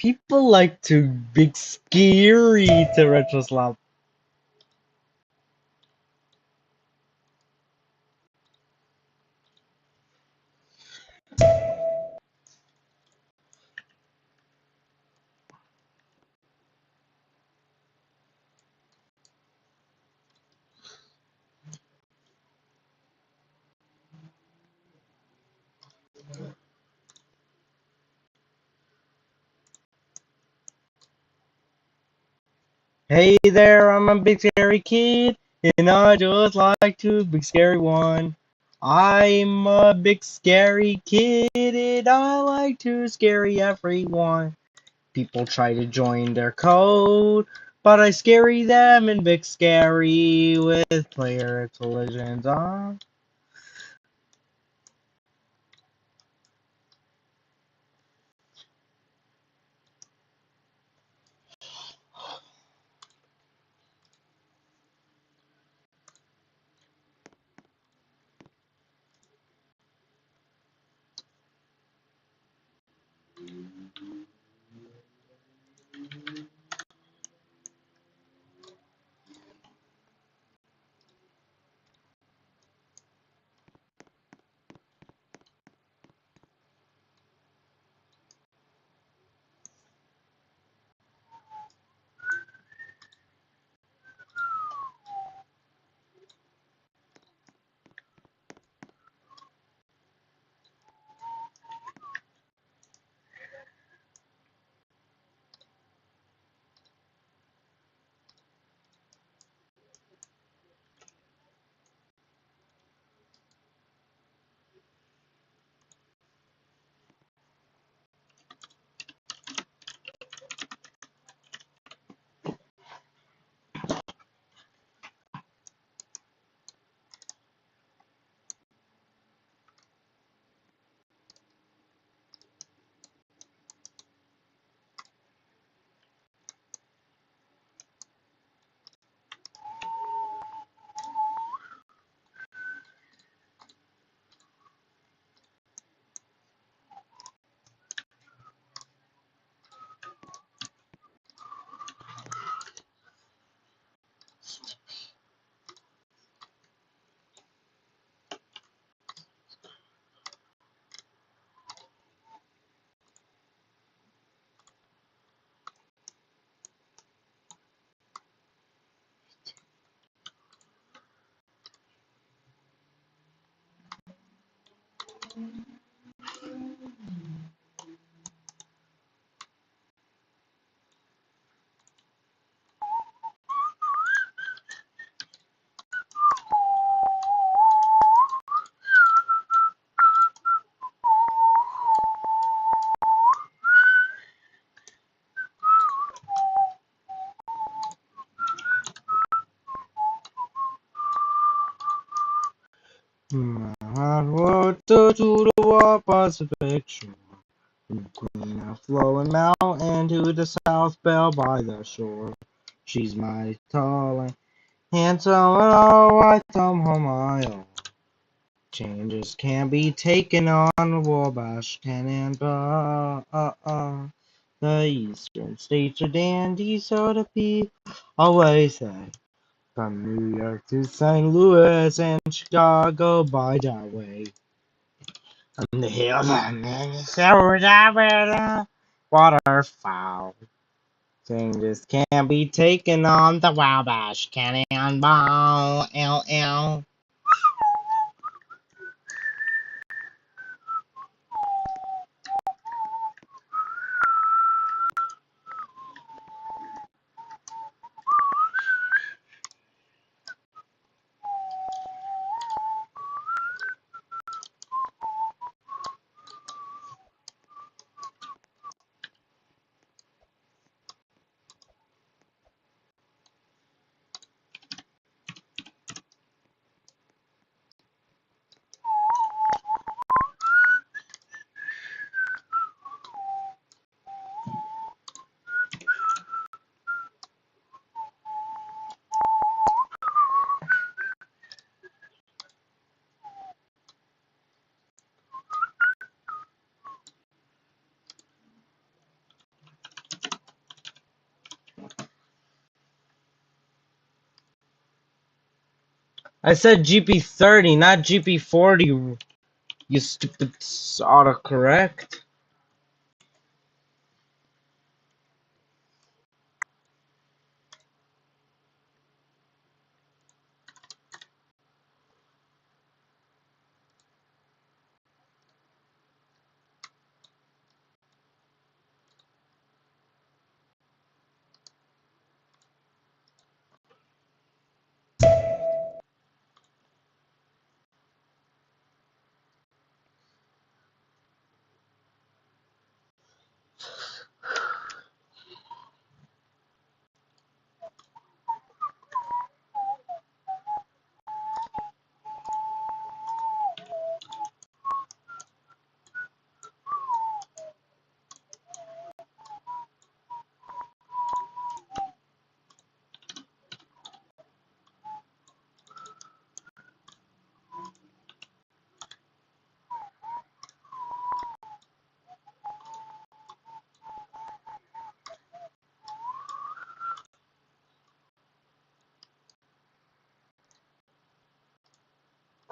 People like to big scary to retro slap. Hey there, I'm a big scary kid, and I just like to big scary one. I'm a big scary kid, and I like to scary everyone. People try to join their code, but I scary them in big scary with player collisions on. I walked to the West Pacific shore, from Queen of flowing mountain to the South Bell by the shore. She's mighty tall and handsome, and all I come home my own. Changes can be taken on the Wabash Cannonball. The eastern states are dandy, so the people always say. From New York to St. Louis and Chicago by that way. On the hills and Minnesota, waterfowl. Changes can be taken on the Wabash Cannonball. LL. I said GP30, not GP40, you stupid autocorrect.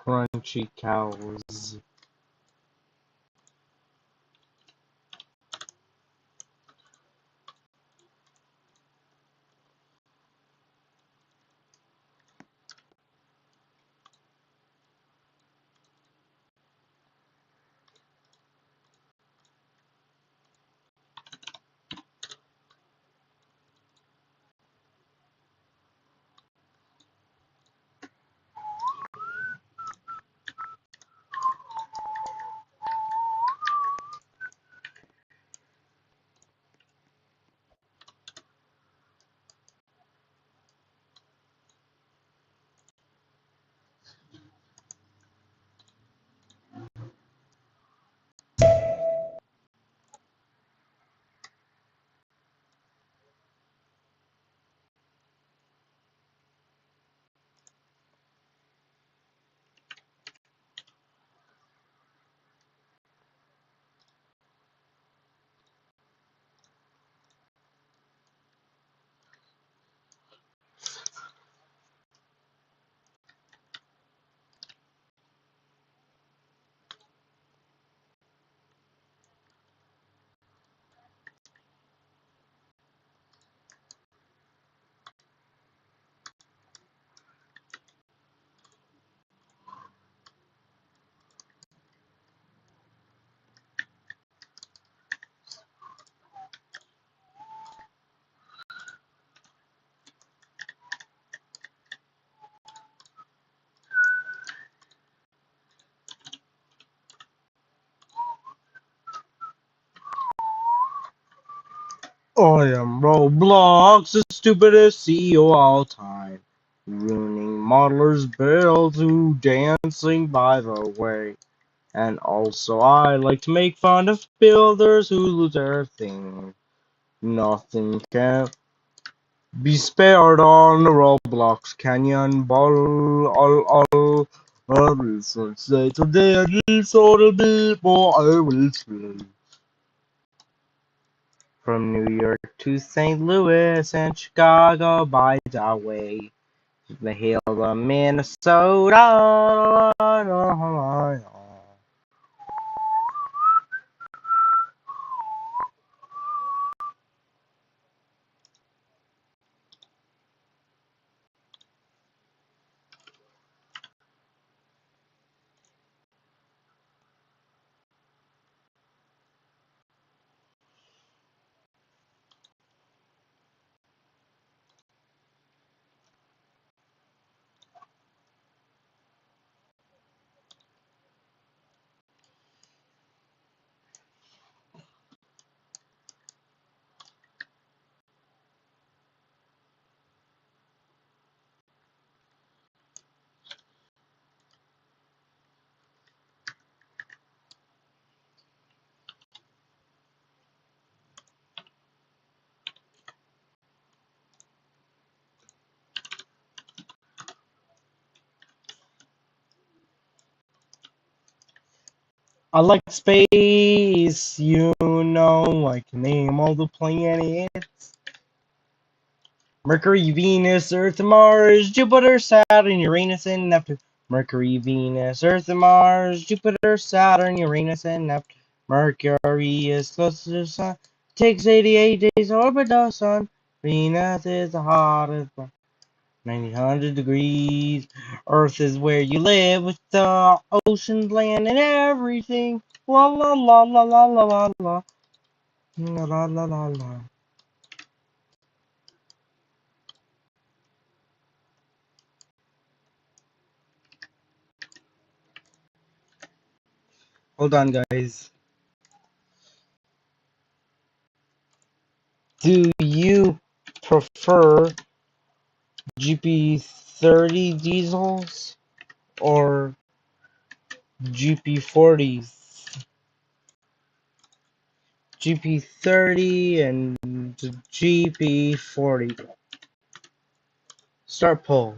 Crunchy cows. I am Roblox, the stupidest CEO all time. Ruining modelers' bills who dancing by the way. And also I like to make fun of builders who lose their thing. Nothing can be spared on the Roblox Canyon ball. All research day today, so the people I will slay. From New York to St. Louis and Chicago by the way. The hill of Minnesota. I like space, you know, I can name all the planets. Mercury, Venus, Earth, Mars, Jupiter, Saturn, Uranus, and Neptune. Mercury, Venus, Earth, Mars, Jupiter, Saturn, Uranus, and Neptune. Mercury is close to the Sun. Takes 88 days to orbit the Sun. Venus is the hottest, 900 degrees. Earth is where you live with the oceans, land, and everything. La la la la la la la la. La la la la la. Hold on, guys. Do you prefer GP30 diesels or GP40s? GP30 and GP40. Start poll.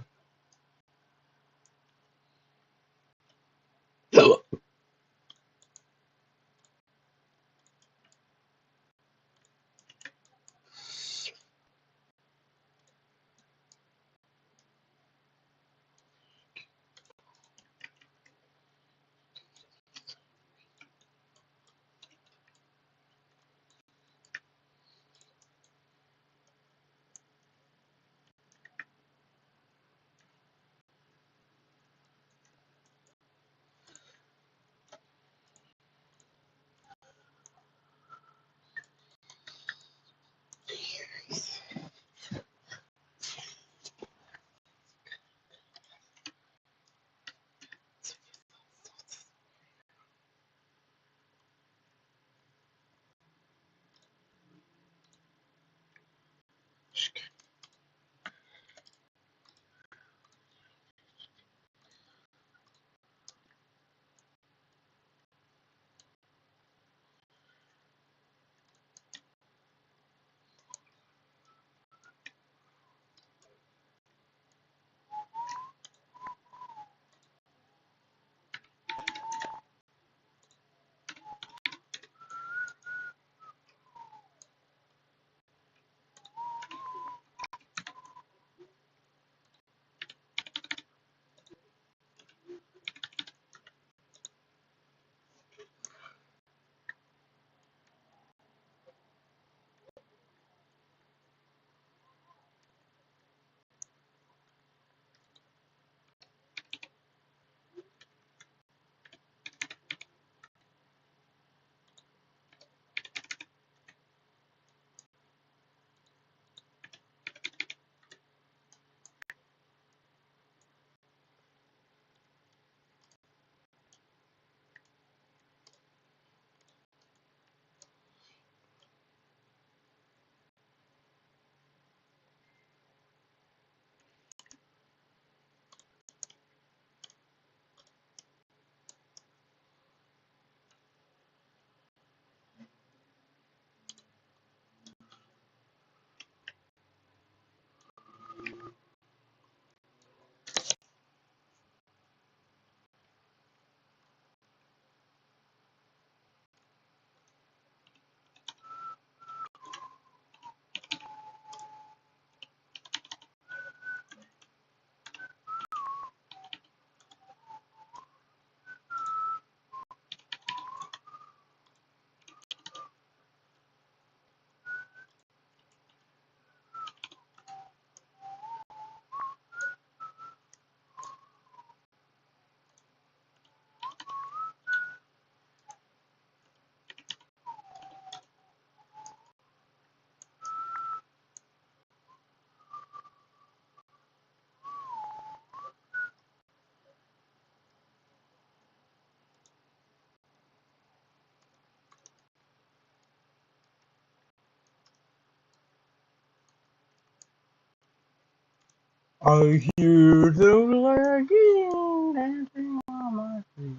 I hear the lagging dancing on my feet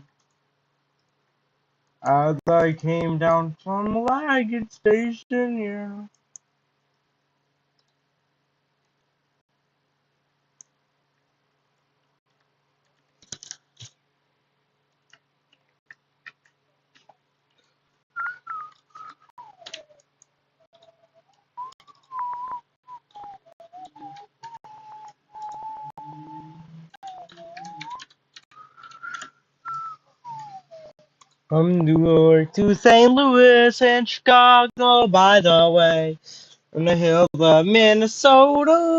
as I came down from the wagon station, yeah. From New York to St. Louis and Chicago, by the way, from the hills of Minnesota.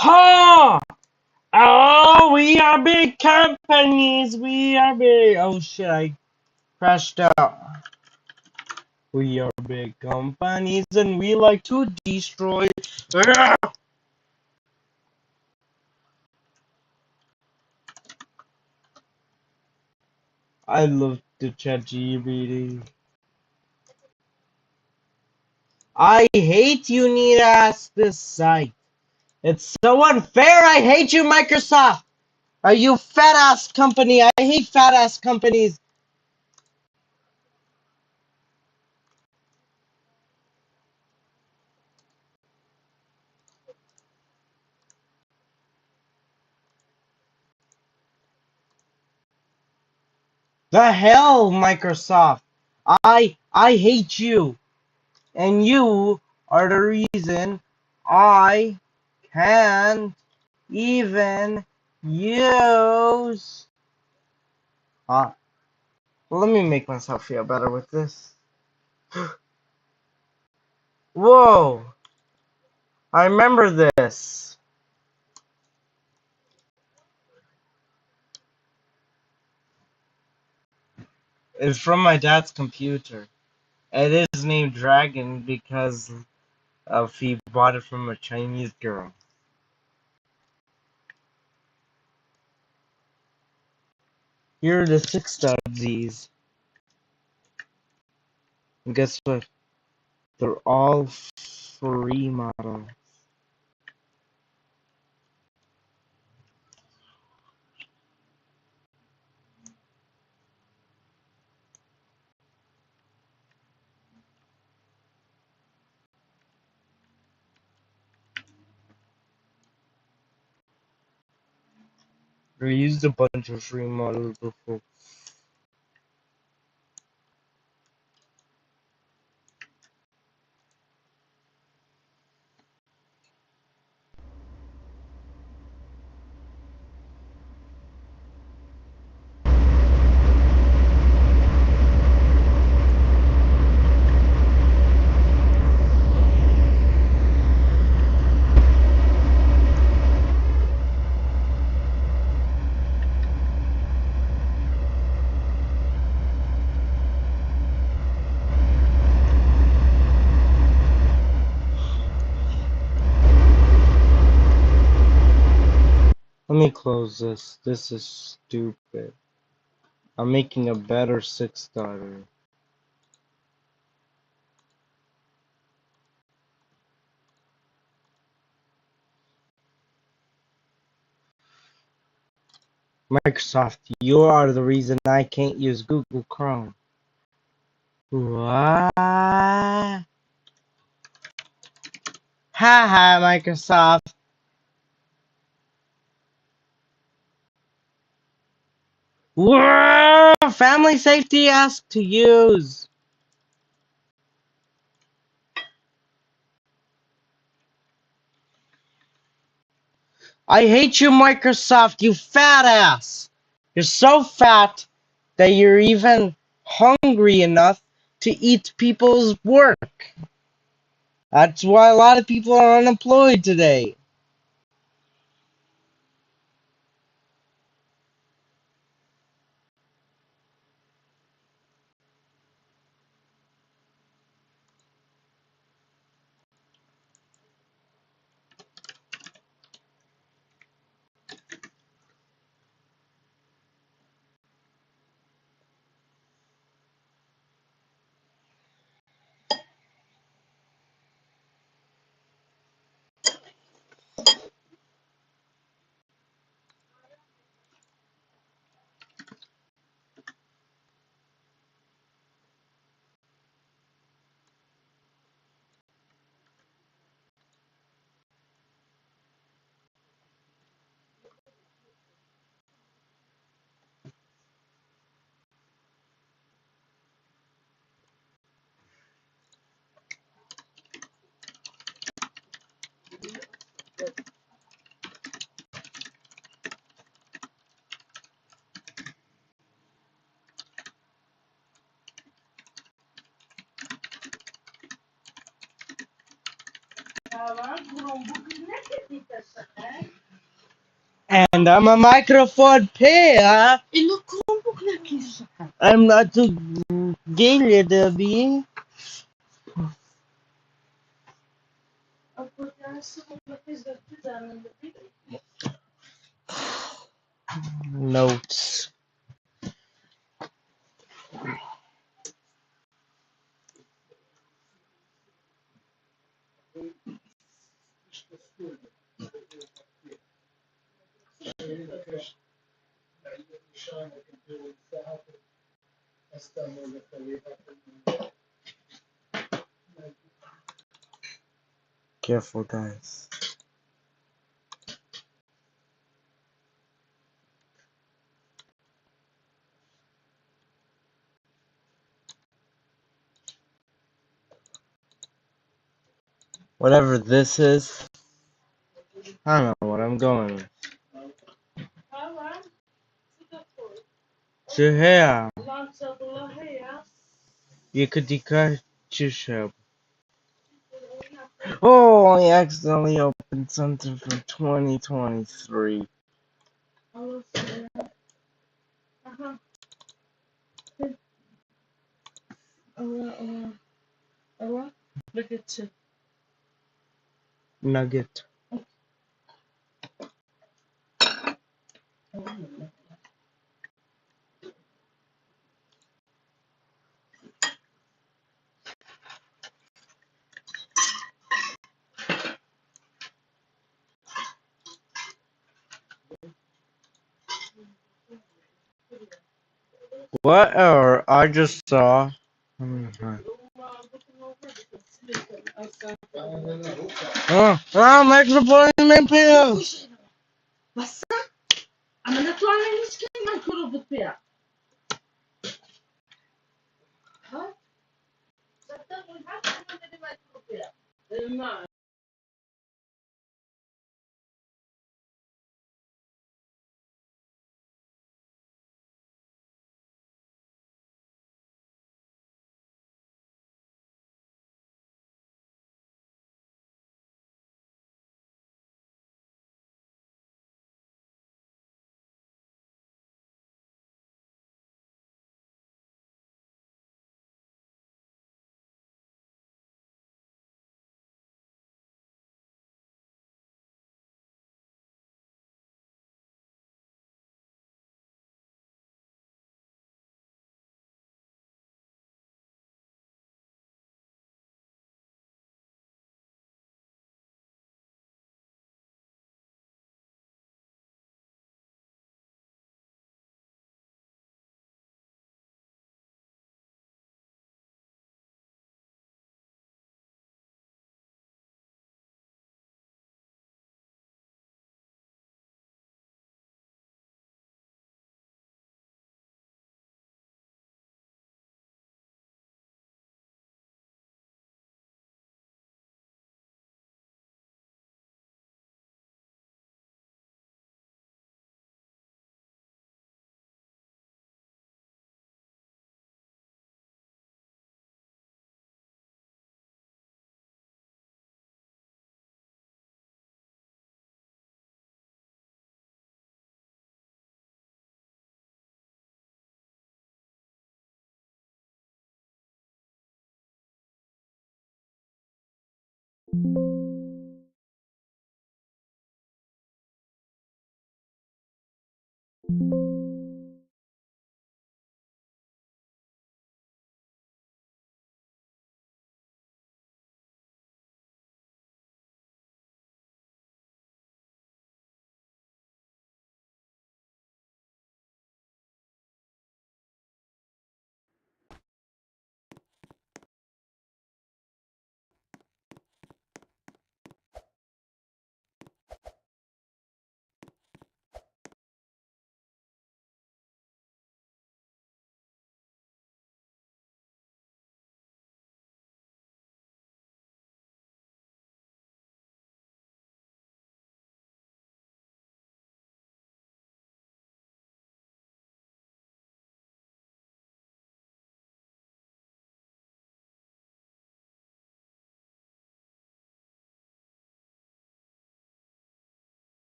Ha! Oh, we are big companies. We are big. Oh shit, I crashed out. We are big companies and we like to destroy. Ah! I love the ChatGPT. I hate you need to ask this site. It's so unfair. I hate you, Microsoft. Are you fat ass company? I hate fat ass companies. The hell, Microsoft. I hate you. And you are the reason I can't even use. Let me make myself feel better with this. Whoa! I remember this. It's from my dad's computer. It is named Dragon because of he bought it from a Chinese girl. Here are the 6.Zs. And guess what? They're all free models. We used a bunch of free models before. Let me close this. This is stupid. I'm making a better 6.0. Microsoft, you are the reason I can't use Google Chrome. What? Ha ha, Microsoft. Whoa! Family safety asked to use. I hate you, Microsoft, you fat ass. You're so fat that you're even hungry enough to eat people's work. That's why a lot of people are unemployed today. And I'm a microphone player. I'm not too gay, Debbie. Notes. Careful, guys. Whatever this is, I don't know what I'm going with. Shahea. You could decide to. Oh, I accidentally opened something from 2023. Nugget. What error I just saw? Microphone pills.